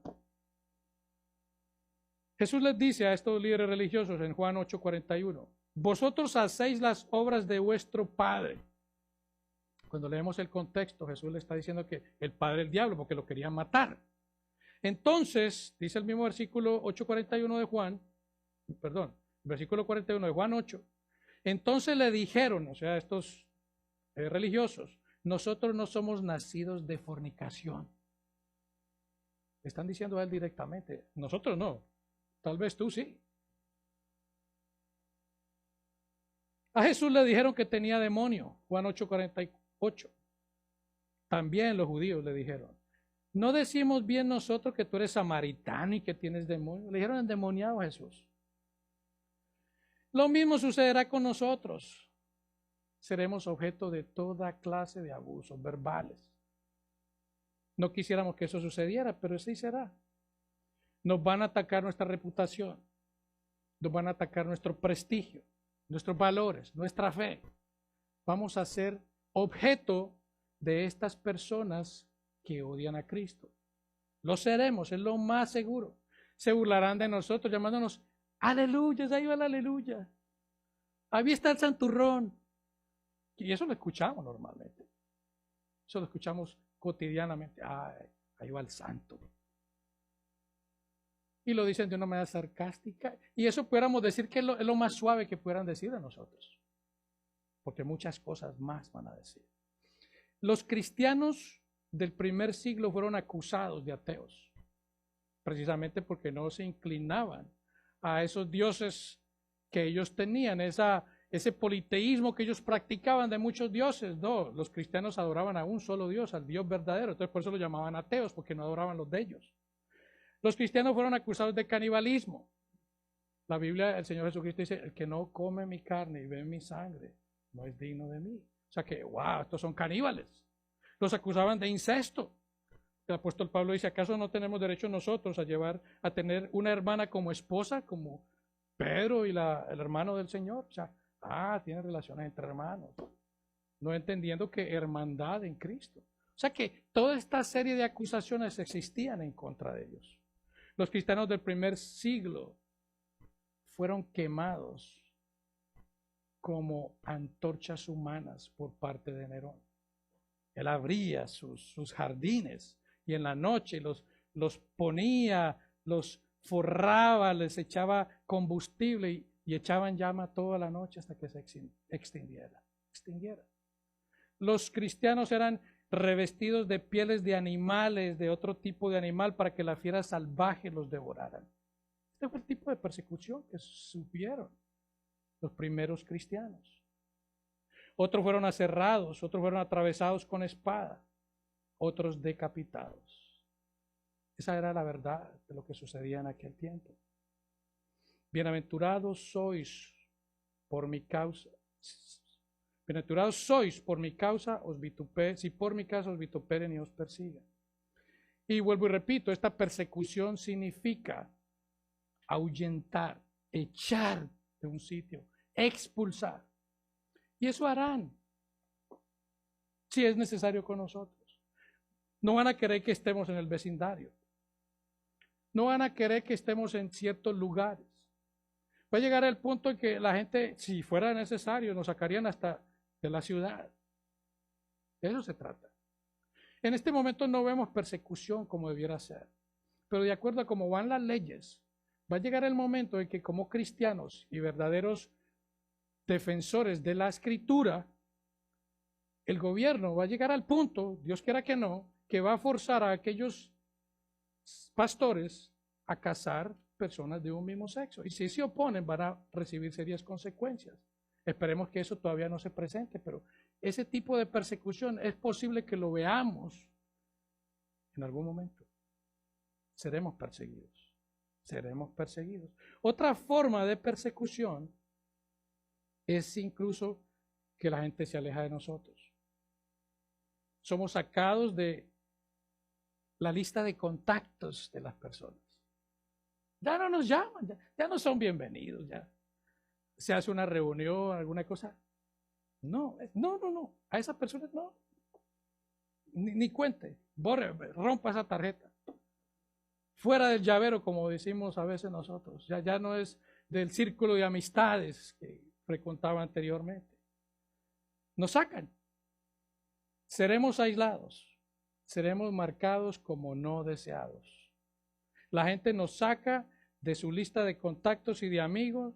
Jesús les dice a estos líderes religiosos en Juan 8:41, vosotros hacéis las obras de vuestro padre. Cuando leemos el contexto, Jesús le está diciendo que el padre es el diablo porque lo querían matar. Entonces, dice el mismo versículo 8:41 de Juan, versículo 41 de Juan 8, Entonces le dijeron, o sea, estos religiosos, nosotros no somos nacidos de fornicación. Le están diciendo a él directamente, nosotros no, tal vez tú sí. A Jesús le dijeron que tenía demonio, Juan 8:48. También los judíos le dijeron, ¿no decimos bien nosotros que tú eres samaritano y que tienes demonio? Le dijeron endemoniado a Jesús. Lo mismo sucederá con nosotros. Seremos objeto de toda clase de abusos verbales. No quisiéramos que eso sucediera, pero sí será. Nos van a atacar nuestra reputación, nos van a atacar nuestro prestigio, nuestros valores, nuestra fe. Vamos a ser objeto de estas personas que odian a Cristo. Lo seremos, es lo más seguro. Se burlarán de nosotros llamándonos aleluya, ahí va la aleluya. Ahí está el santurrón. Y eso lo escuchamos normalmente. Eso lo escuchamos cotidianamente. Ay, ahí va el santo. Y lo dicen de una manera sarcástica. Y eso pudiéramos decir que es lo más suave que pudieran decir de nosotros. Porque muchas cosas más van a decir. Los cristianos del primer siglo fueron acusados de ateos. Precisamente porque no se inclinaban a esos dioses que ellos tenían, ese politeísmo que ellos practicaban de muchos dioses. No, los cristianos adoraban a un solo Dios, al Dios verdadero. Entonces por eso lo llamaban ateos, porque no adoraban los de ellos. Los cristianos fueron acusados de canibalismo. La Biblia, el Señor Jesucristo dice, el que no come mi carne y bebe mi sangre, no es digno de mí. O sea que, wow, estos son caníbales. Los acusaban de incesto. El apóstol Pablo dice, ¿acaso no tenemos derecho nosotros a tener una hermana como esposa, como Pedro y el hermano del Señor? O sea, tiene relaciones entre hermanos. No entendiendo que hermandad en Cristo. O sea que toda esta serie de acusaciones existían en contra de ellos. Los cristianos del primer siglo fueron quemados como antorchas humanas por parte de Nerón. Él abría sus jardines y en la noche los ponía, los forraba, les echaba combustible y echaban llama toda la noche hasta que se extinguiera. Los cristianos eran revestidos de pieles de animales, de otro tipo de animal, para que la fiera salvaje los devoraran. Este fue el tipo de persecución que sufrieron los primeros cristianos. Otros fueron aserrados, otros fueron atravesados con espada, otros decapitados. Esa era la verdad de lo que sucedía en aquel tiempo. Bienaventurados sois por mi causa. Bienaventurados sois por mi causa, si por mi causa os vituperen y os persigan. Y vuelvo y repito, esta persecución significa ahuyentar, echar de un sitio, expulsar. Y eso harán, si es necesario con nosotros. No van a querer que estemos en el vecindario. No van a querer que estemos en ciertos lugares. Va a llegar el punto en que la gente, si fuera necesario, nos sacarían hasta de la ciudad. De eso se trata. En este momento no vemos persecución como debiera ser. Pero de acuerdo a cómo van las leyes, va a llegar el momento en que como cristianos y verdaderos defensores de la escritura, el gobierno va a llegar al punto, Dios quiera que no, que va a forzar a aquellos pastores a casar personas de un mismo sexo. Y si se oponen, van a recibir serias consecuencias. Esperemos que eso todavía no se presente, pero ese tipo de persecución es posible que lo veamos en algún momento. Seremos perseguidos. Seremos perseguidos. Otra forma de persecución es incluso que la gente se aleja de nosotros. Somos sacados de la lista de contactos de las personas. Ya no nos llaman, ya no son bienvenidos, ya. Se hace una reunión, alguna cosa. No. A esas personas no. Ni cuente, borre, rompa esa tarjeta. Fuera del llavero, como decimos a veces nosotros. Ya no es del círculo de amistades que frecuentaba anteriormente. Nos sacan. Seremos aislados. Seremos marcados como no deseados. La gente nos saca de su lista de contactos y de amigos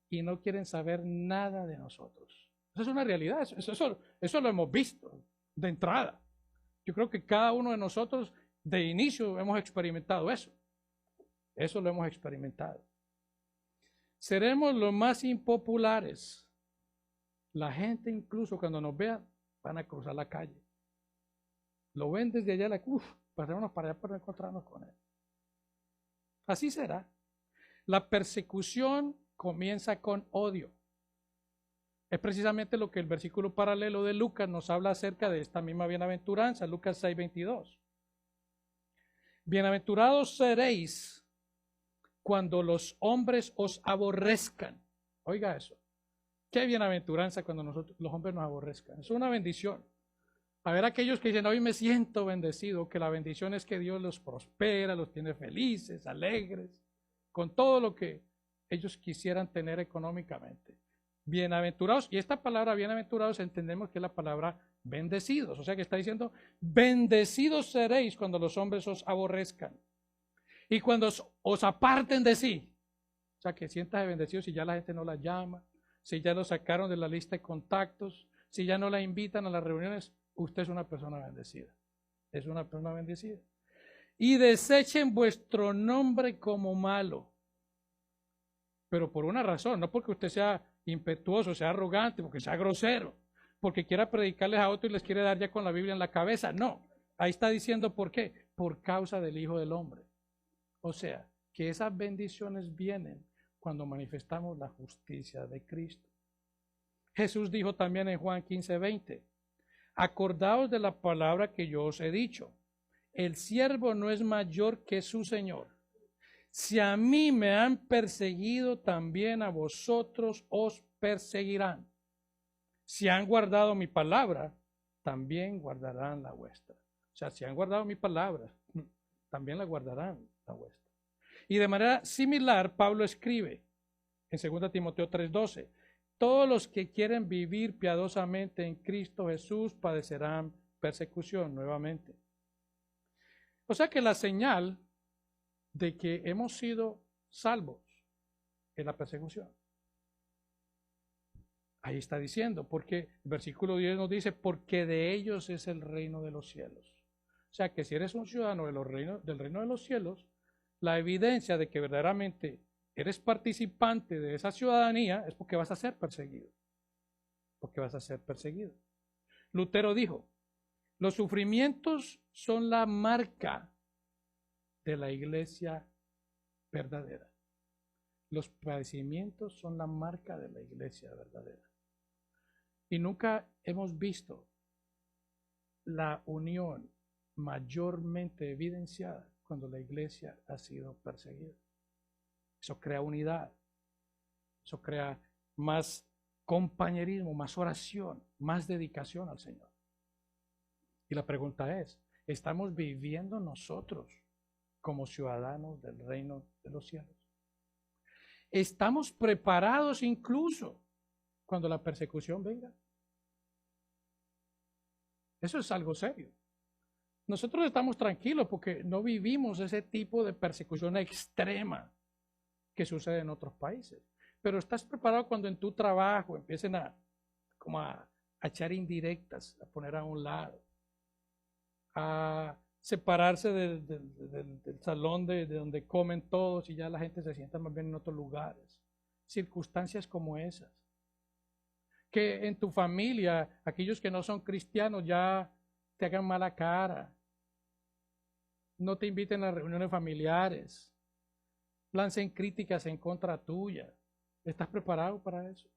y no quieren saber nada de nosotros. Eso es una realidad, eso lo hemos visto de entrada. Yo creo que cada uno de nosotros de inicio hemos experimentado eso. Eso lo hemos experimentado. Seremos los más impopulares. La gente incluso cuando nos vea van a cruzar la calle. Lo ven desde allá, pasémonos para allá para encontrarnos con él. Así será. La persecución comienza con odio. Es precisamente lo que el versículo paralelo de Lucas nos habla acerca de esta misma bienaventuranza, Lucas 6:22. Bienaventurados seréis cuando los hombres os aborrezcan. Oiga eso. Qué bienaventuranza cuando los hombres nos aborrezcan. Es una bendición. A ver aquellos que dicen, hoy me siento bendecido, que la bendición es que Dios los prospera, los tiene felices, alegres, con todo lo que ellos quisieran tener económicamente. Bienaventurados, y esta palabra bienaventurados entendemos que es la palabra bendecidos, o sea que está diciendo, bendecidos seréis cuando los hombres os aborrezcan y cuando os aparten de sí. O sea que sientas bendecidos si ya la gente no la llama, si ya lo sacaron de la lista de contactos, si ya no la invitan a las reuniones, usted es una persona bendecida. Es una persona bendecida. Y desechen vuestro nombre como malo. Pero por una razón, no porque usted sea impetuoso, sea arrogante, porque sea grosero, porque quiera predicarles a otros y les quiere dar ya con la Biblia en la cabeza. No, ahí está diciendo por qué. Por causa del Hijo del Hombre. O sea, que esas bendiciones vienen cuando manifestamos la justicia de Cristo. Jesús dijo también en Juan 15:20, acordaos de la palabra que yo os he dicho, el siervo no es mayor que su Señor. Si a mí me han perseguido, también a vosotros os perseguirán. Si han guardado mi palabra, también guardarán la vuestra. O sea, si han guardado mi palabra, también la guardarán la vuestra. Y de manera similar, Pablo escribe en 2 Timoteo 3:12, todos los que quieren vivir piadosamente en Cristo Jesús padecerán persecución nuevamente. O sea que la señal de que hemos sido salvos es la persecución. Ahí está diciendo, porque el versículo 10 nos dice, porque de ellos es el reino de los cielos. O sea que si eres un ciudadano del reino de los cielos, la evidencia de que verdaderamente eres participante de esa ciudadanía es porque vas a ser perseguido. Porque vas a ser perseguido. Lutero dijo, los sufrimientos son la marca de la iglesia verdadera. Los padecimientos son la marca de la iglesia verdadera. Y nunca hemos visto la unión mayormente evidenciada cuando la iglesia ha sido perseguida. Eso crea unidad, eso crea más compañerismo, más oración, más dedicación al Señor. Y la pregunta es, ¿estamos viviendo nosotros como ciudadanos del reino de los cielos? ¿Estamos preparados incluso cuando la persecución venga? Eso es algo serio. Nosotros estamos tranquilos porque no vivimos ese tipo de persecución extrema que sucede en otros países. Pero estás preparado cuando en tu trabajo empiecen a echar indirectas, a poner a un lado, a separarse del salón de donde comen todos y ya la gente se sienta más bien en otros lugares. Circunstancias como esas. Que en tu familia, aquellos que no son cristianos ya te hagan mala cara, no te inviten a reuniones familiares, lancen críticas en contra tuya. ¿Estás preparado para eso?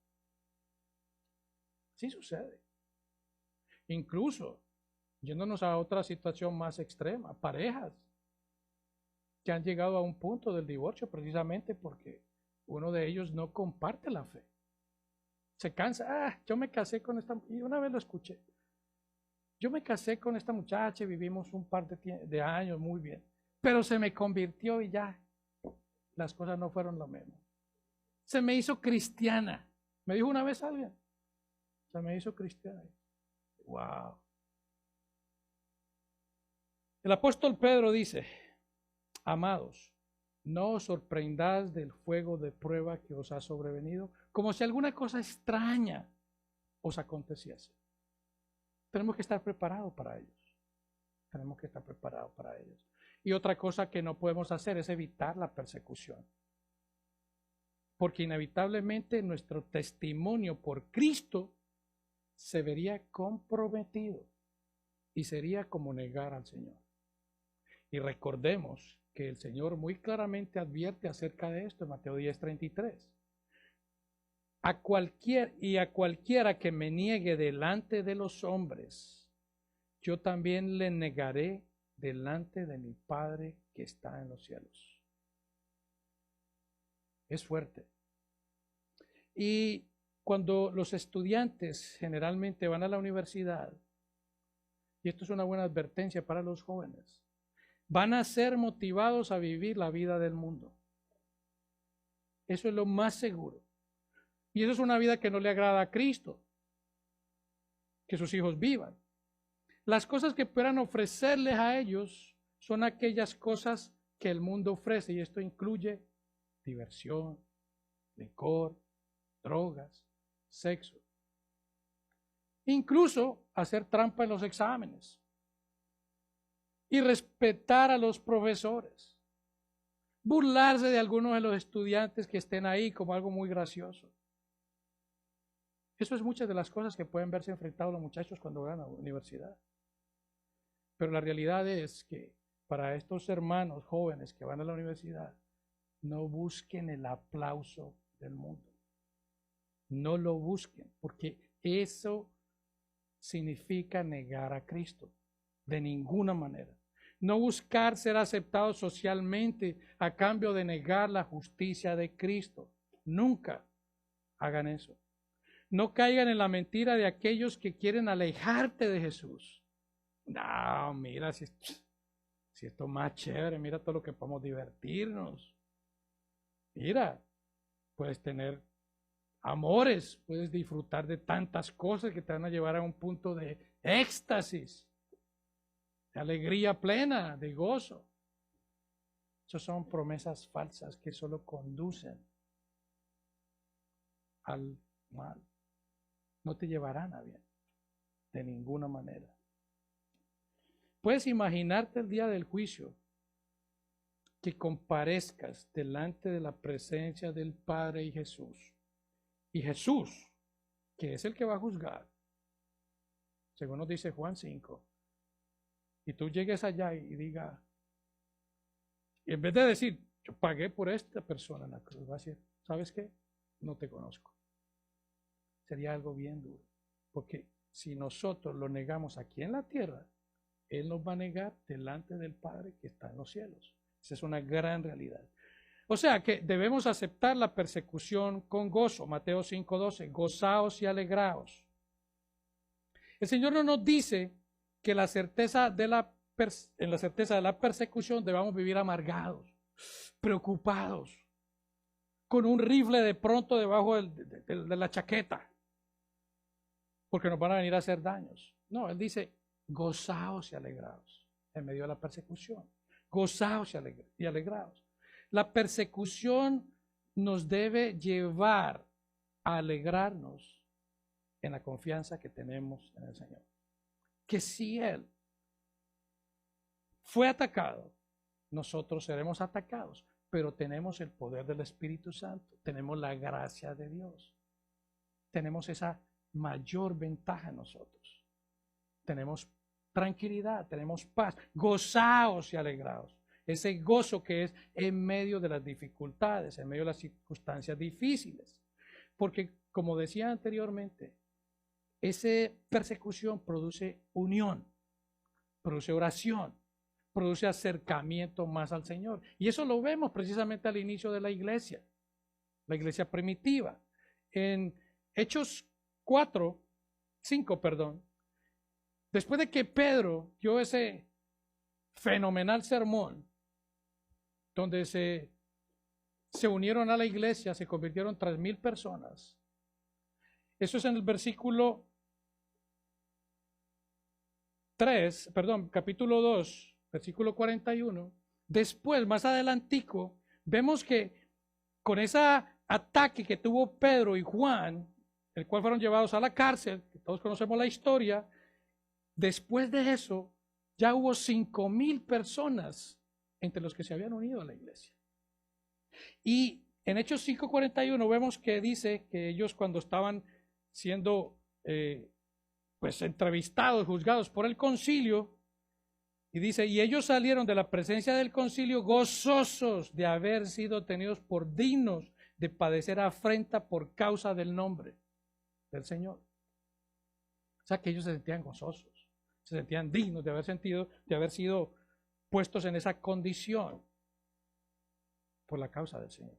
Sí sucede. Incluso, yéndonos a otra situación más extrema, parejas que han llegado a un punto del divorcio precisamente porque uno de ellos no comparte la fe. Se cansa, yo me casé con esta, y una vez lo escuché, yo me casé con esta muchacha y vivimos un par de años muy bien, pero se me convirtió y ya las cosas no fueron lo mismo. Se me hizo cristiana. Me dijo una vez alguien, se me hizo cristiana. Wow. El apóstol Pedro dice, amados, no os sorprendáis del fuego de prueba que os ha sobrevenido como si alguna cosa extraña os aconteciese. Tenemos que estar preparados para ellos. Tenemos que estar preparados para ellos. Y otra cosa que no podemos hacer es evitar la persecución. Porque inevitablemente nuestro testimonio por Cristo se vería comprometido y sería como negar al Señor. Y recordemos que el Señor muy claramente advierte acerca de esto en Mateo 10:33. A cualquiera que me niegue delante de los hombres, yo también le negaré delante de mi Padre que está en los cielos. Es fuerte. Y cuando los estudiantes generalmente van a la universidad, y esto es una buena advertencia para los jóvenes, van a ser motivados a vivir la vida del mundo. Eso es lo más seguro. Y eso es una vida que no le agrada a Cristo, que sus hijos vivan. Las cosas que puedan ofrecerles a ellos son aquellas cosas que el mundo ofrece, y esto incluye diversión, licor, drogas, sexo. Incluso hacer trampa en los exámenes. Y respetar a los profesores. Burlarse de algunos de los estudiantes que estén ahí como algo muy gracioso. Eso es muchas de las cosas que pueden verse enfrentados los muchachos cuando van a la universidad. Pero la realidad es que para estos hermanos jóvenes que van a la universidad, no busquen el aplauso del mundo. No lo busquen, porque eso significa negar a Cristo. De ninguna manera. No buscar ser aceptados socialmente a cambio de negar la justicia de Cristo. Nunca hagan eso. No caigan en la mentira de aquellos que quieren alejarte de Jesús. No, mira, si esto es más chévere, mira todo lo que podemos divertirnos. Mira, puedes tener amores, puedes disfrutar de tantas cosas que te van a llevar a un punto de éxtasis, de alegría plena, de gozo. Esas son promesas falsas que solo conducen al mal. No te llevarán a bien, de ninguna manera. Puedes imaginarte el día del juicio, que comparezcas delante de la presencia del Padre y Jesús. Y Jesús, que es el que va a juzgar, según nos dice Juan 5, y tú llegues allá y diga, y en vez de decir, yo pagué por esta persona en la cruz, va a decir, ¿sabes qué? No te conozco. Sería algo bien duro, porque si nosotros lo negamos aquí en la tierra, Él nos va a negar delante del Padre que está en los cielos. Esa es una gran realidad. O sea que debemos aceptar la persecución con gozo. Mateo 5:12, gozaos y alegraos. El Señor no nos dice que en la certeza de la persecución debamos vivir amargados, preocupados, con un rifle de pronto debajo de la chaqueta, porque nos van a venir a hacer daños. No, Él dice, gozaos y alegraos en medio de la persecución. Gozaos y alegraos. La persecución nos debe llevar a alegrarnos en la confianza que tenemos en el Señor. Que si Él fue atacado, nosotros seremos atacados, pero tenemos el poder del Espíritu Santo, tenemos la gracia de Dios, tenemos esa mayor ventaja en nosotros. Tenemos tranquilidad, tenemos paz, gozaos y alegraos. Ese gozo que es en medio de las dificultades, en medio de las circunstancias difíciles. Porque, como decía anteriormente, esa persecución produce unión, produce oración, produce acercamiento más al Señor. Y eso lo vemos precisamente al inicio de la iglesia primitiva. En Hechos 5, después de que Pedro dio ese fenomenal sermón, donde se unieron a la iglesia, se convirtieron 3,000 personas. Eso es en el capítulo 2, versículo 41. Después, más adelantico, vemos que con esa ataque que tuvo Pedro y Juan, el cual fueron llevados a la cárcel, que todos conocemos la historia, después de eso ya hubo 5,000 personas entre los que se habían unido a la iglesia. Y en Hechos 5:41 vemos que dice que ellos, cuando estaban siendo pues entrevistados, juzgados por el concilio, y dice, y ellos salieron de la presencia del concilio gozosos de haber sido tenidos por dignos de padecer afrenta por causa del nombre del Señor. O sea que ellos se sentían gozosos, se sentían dignos de haber sido puestos en esa condición por la causa del Señor.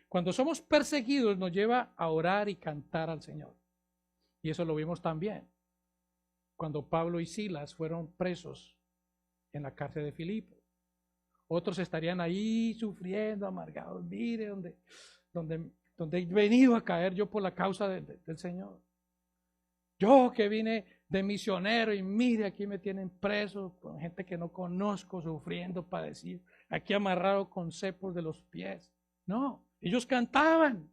Cuando somos perseguidos nos lleva a orar y cantar al Señor. Y eso lo vimos también cuando Pablo y Silas fueron presos en la cárcel de Filipo. Otros estarían ahí sufriendo, amargados. Mire donde he venido a caer yo por la causa del Señor. Yo que vine de misionero y mire, aquí me tienen preso con gente que no conozco, sufriendo, padeciendo, aquí amarrado con cepos de los pies. No, ellos cantaban.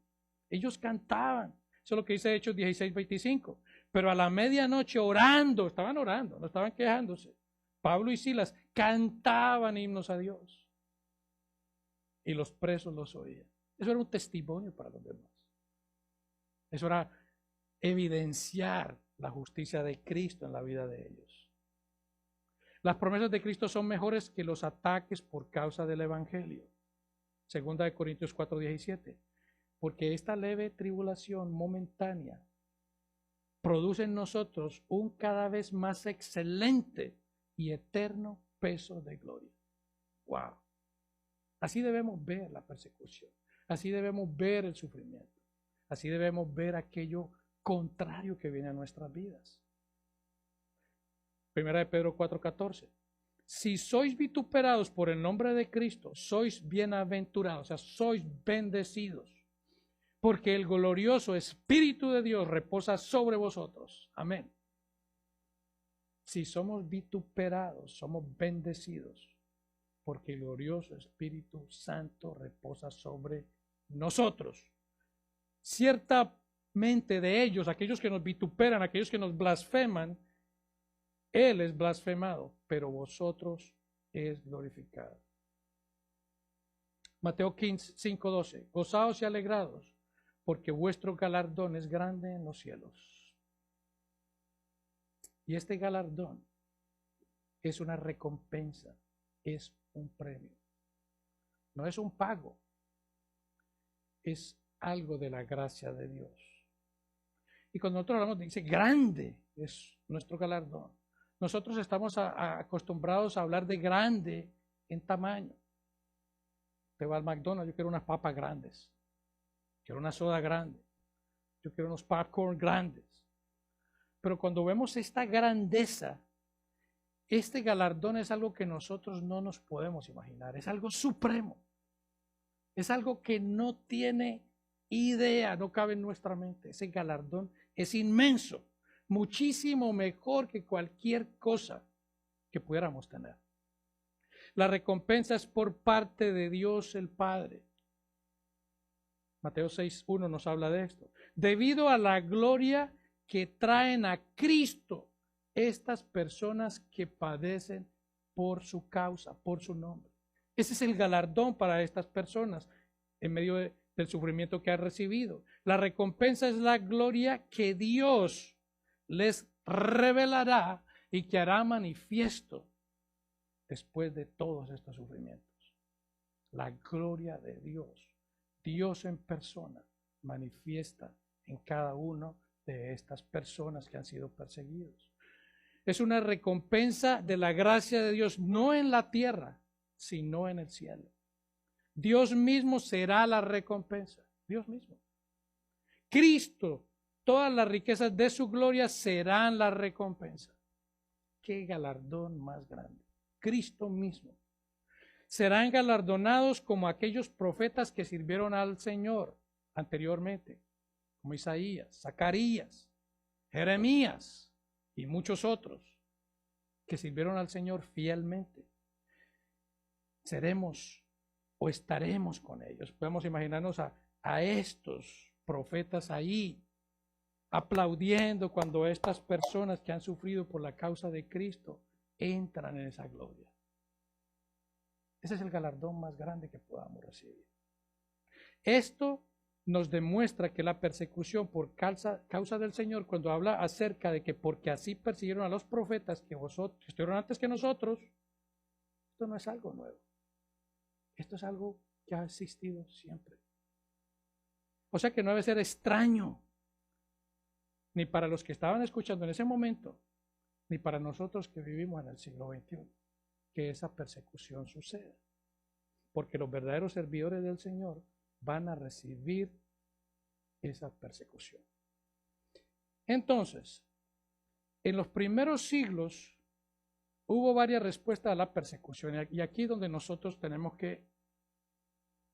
Eso es lo que dice Hechos 16:25. Pero a la medianoche orando, estaban orando, no estaban quejándose. Pablo y Silas cantaban himnos a Dios. Y los presos los oían. Eso era un testimonio para los demás. Eso era evidenciar la justicia de Cristo en la vida de ellos. Las promesas de Cristo son mejores que los ataques por causa del Evangelio. Segunda de Corintios 4:17. Porque esta leve tribulación momentánea produce en nosotros un cada vez más excelente y eterno peso de gloria. Wow. Así debemos ver la persecución. Así debemos ver el sufrimiento. Así debemos ver aquello contrario que viene a nuestras vidas. Primera de Pedro 4:14. Si sois vituperados por el nombre de Cristo, sois bienaventurados, o sea, sois bendecidos, porque el glorioso Espíritu de Dios reposa sobre vosotros. Amén. Si somos vituperados, somos bendecidos, porque el glorioso Espíritu Santo reposa sobre nosotros. Ciertamente de ellos, aquellos que nos vituperan, aquellos que nos blasfeman, Él es blasfemado, pero vosotros es glorificado. Mateo 5:12. Gozaos y alegrados, porque vuestro galardón es grande en los cielos. Y este galardón es una recompensa, es un premio. No es un pago, es algo de la gracia de Dios. Y cuando nosotros hablamos, dice, grande es nuestro galardón. Nosotros estamos acostumbrados a hablar de grande en tamaño. Te va al McDonald's, yo quiero unas papas grandes. Quiero una soda grande. Yo quiero unos popcorn grandes. Pero cuando vemos esta grandeza, este galardón es algo que nosotros no nos podemos imaginar. Es algo supremo. Es algo que no tiene idea, no cabe en nuestra mente. Ese galardón es inmenso, muchísimo mejor que cualquier cosa que pudiéramos tener. La recompensa es por parte de Dios el Padre. Mateo 6:1 nos habla de esto. Debido a la gloria que traen a Cristo estas personas que padecen por su causa, por su nombre. Ese es el galardón para estas personas en medio del sufrimiento que han recibido. La recompensa es la gloria que Dios les revelará y que hará manifiesto después de todos estos sufrimientos. La gloria de Dios, Dios en persona, manifiesta en cada uno de estas personas que han sido perseguidos. Es una recompensa de la gracia de Dios, no en la tierra, sino en el cielo. Dios mismo será la recompensa, Dios mismo. Cristo, todas las riquezas de su gloria serán la recompensa. Qué galardón más grande. Cristo mismo. Serán galardonados como aquellos profetas que sirvieron al Señor anteriormente, como Isaías, Zacarías, Jeremías y muchos otros que sirvieron al Señor fielmente. Seremos o estaremos con ellos. Podemos imaginarnos a a estos profetas ahí, aplaudiendo cuando estas personas que han sufrido por la causa de Cristo entran en esa gloria. Ese es el galardón más grande que podamos recibir. Esto nos demuestra que la persecución por causa del Señor, cuando habla acerca de que porque así persiguieron a los profetas que estuvieron antes que nosotros, esto no es algo nuevo. Esto es algo que ha existido siempre. O sea que no debe ser extraño, ni para los que estaban escuchando en ese momento, ni para nosotros que vivimos en el siglo XXI, que esa persecución suceda. Porque los verdaderos servidores del Señor van a recibir esa persecución. Entonces, en los primeros siglos hubo varias respuestas a la persecución, y aquí es donde nosotros tenemos que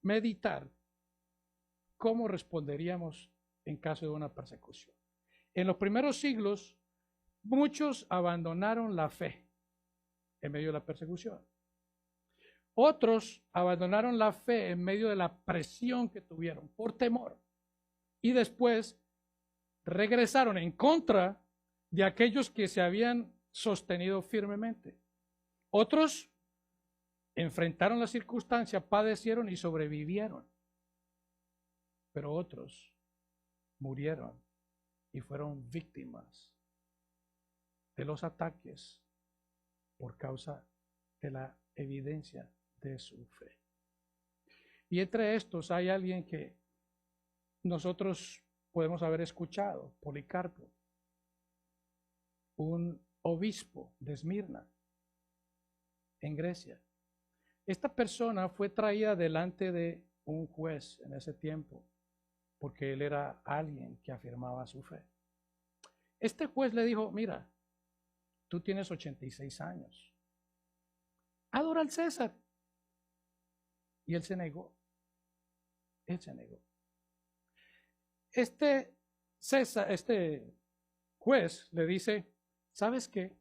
meditar cómo responderíamos en caso de una persecución. En los primeros siglos, muchos abandonaron la fe en medio de la persecución. Otros abandonaron la fe en medio de la presión que tuvieron por temor. Y después regresaron en contra de aquellos que se habían sostenido firmemente. Otros enfrentaron la circunstancia, padecieron y sobrevivieron. Pero otros murieron y fueron víctimas de los ataques por causa de la evidencia de su fe. Y entre estos hay alguien que nosotros podemos haber escuchado, Policarpo, un obispo de Esmirna, en Grecia. Esta persona fue traída delante de un juez en ese tiempo, porque él era alguien que afirmaba su fe. Este juez le dijo, mira, tú tienes 86 años, adora al César. Y él se negó. Él se negó. Este juez le dice, ¿sabes qué?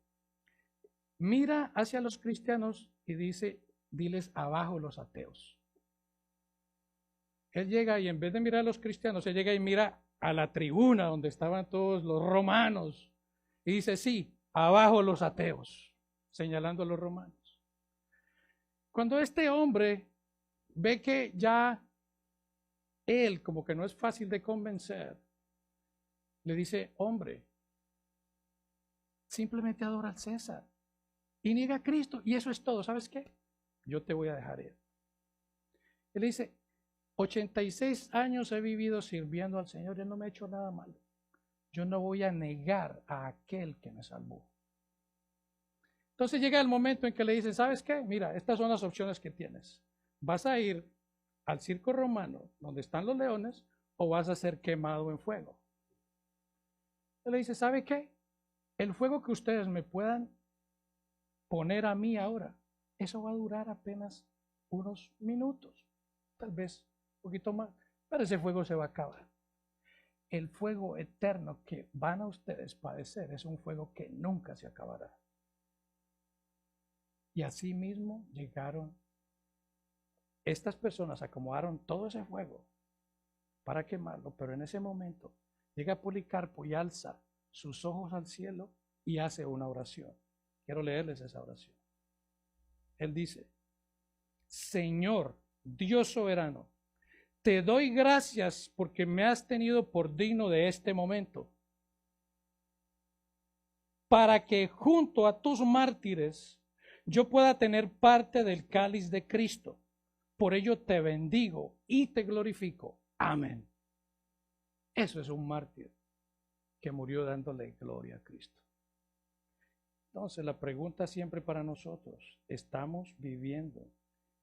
Mira hacia los cristianos y diles abajo los ateos. Él llega y en vez de mirar a los cristianos, él llega y mira a la tribuna donde estaban todos los romanos y dice, sí, abajo los ateos, señalando a los romanos. Cuando este hombre ve que ya él como que no es fácil de convencer, le dice, hombre, simplemente adora al César y niega a Cristo y eso es todo. ¿Sabes qué? Yo te voy a dejar ir. Él dice, 86 años he vivido sirviendo al Señor y Él no me ha hecho nada malo. Yo no voy a negar a aquel que me salvó. Entonces llega el momento en que le dicen, ¿sabes qué? Mira, estas son las opciones que tienes. Vas a ir al circo romano, donde están los leones, o vas a ser quemado en fuego. Él le dice, ¿sabe qué? El fuego que ustedes me puedan poner a mí ahora, eso va a durar apenas unos minutos, tal vez un poquito más, pero ese fuego se va a acabar. El fuego eterno que van a ustedes padecer es un fuego que nunca se acabará. Y así mismo llegaron, estas personas acomodaron todo ese fuego para quemarlo, pero en ese momento llega Policarpo y alza sus ojos al cielo y hace una oración. Quiero leerles esa oración. Él dice, Señor, Dios soberano, te doy gracias porque me has tenido por digno de este momento, para que junto a tus mártires yo pueda tener parte del cáliz de Cristo. Por ello te bendigo y te glorifico. Amén. Eso es un mártir que murió dándole gloria a Cristo. Entonces la pregunta siempre para nosotros, ¿estamos viviendo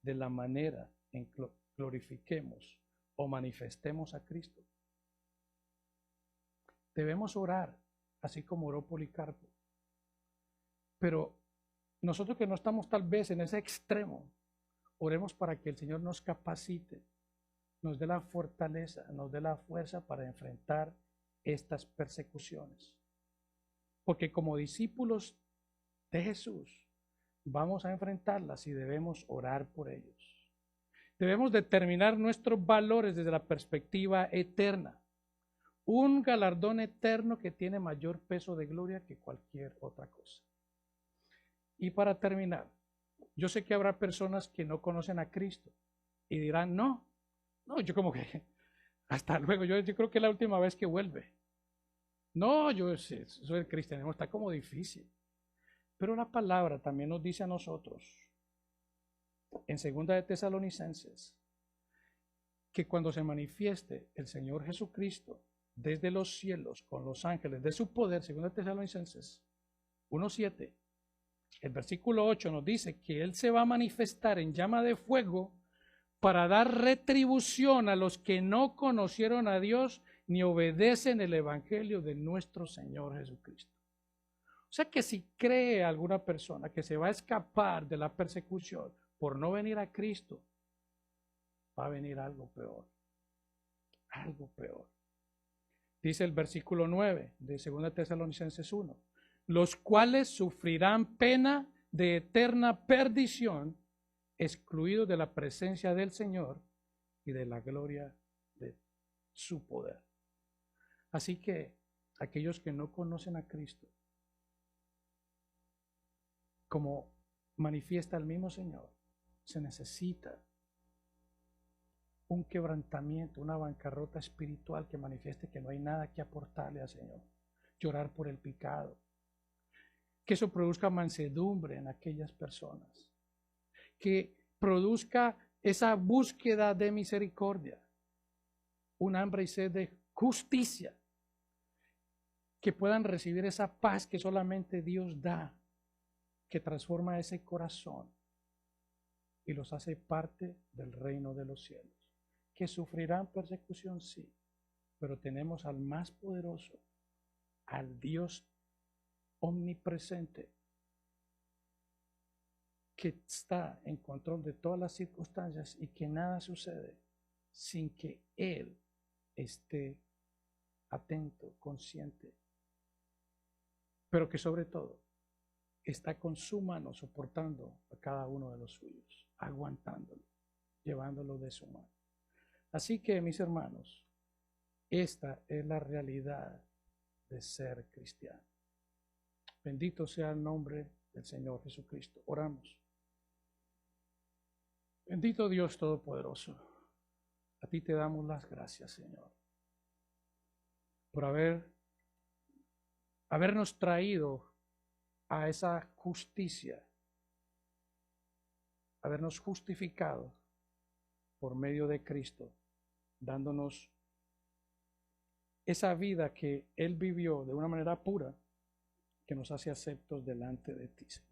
de la manera en que glorifiquemos o manifestemos a Cristo? Debemos orar, así como oró Policarpo. Pero nosotros que no estamos tal vez en ese extremo, oremos para que el Señor nos capacite, nos dé la fortaleza, nos dé la fuerza para enfrentar estas persecuciones. Porque como discípulos de Jesús, vamos a enfrentarlas y debemos orar por ellos. Debemos determinar nuestros valores desde la perspectiva eterna. Un galardón eterno que tiene mayor peso de gloria que cualquier otra cosa. Y para terminar, yo sé que habrá personas que no conocen a Cristo y dirán, no, yo como que hasta luego, yo creo que es la última vez que vuelve. No, yo soy el cristianismo, está como difícil. Pero la palabra también nos dice a nosotros, en 2 de Tesalonicenses, que cuando se manifieste el Señor Jesucristo desde los cielos con los ángeles de su poder, 2 de Tesalonicenses 1:7, el versículo 8 nos dice que Él se va a manifestar en llama de fuego para dar retribución a los que no conocieron a Dios ni obedecen el evangelio de nuestro Señor Jesucristo. O sea que si cree alguna persona que se va a escapar de la persecución por no venir a Cristo, va a venir algo peor. Algo peor. Dice el versículo 9 de 2 Tesalonicenses 1, los cuales sufrirán pena de eterna perdición, excluidos de la presencia del Señor y de la gloria de su poder. Así que aquellos que no conocen a Cristo, como manifiesta el mismo Señor, se necesita un quebrantamiento, una bancarrota espiritual que manifieste que no hay nada que aportarle al Señor. Llorar por el pecado. Que eso produzca mansedumbre en aquellas personas. Que produzca esa búsqueda de misericordia. Un hambre y sed de justicia. Que puedan recibir esa paz que solamente Dios da. Que transforma ese corazón y los hace parte del reino de los cielos. Que sufrirán persecución, sí, pero tenemos al más poderoso, al Dios omnipresente, que está en control de todas las circunstancias y que nada sucede sin que Él esté atento, consciente, pero que sobre todo está con su mano soportando a cada uno de los suyos, aguantándolo, llevándolo de su mano. Así que, mis hermanos, esta es la realidad de ser cristiano. Bendito sea el nombre del Señor Jesucristo. Oramos. Bendito Dios Todopoderoso, a ti te damos las gracias, Señor, por habernos traído a esa justicia, habernos justificado por medio de Cristo, dándonos esa vida que Él vivió de una manera pura, que nos hace aceptos delante de ti, Señor.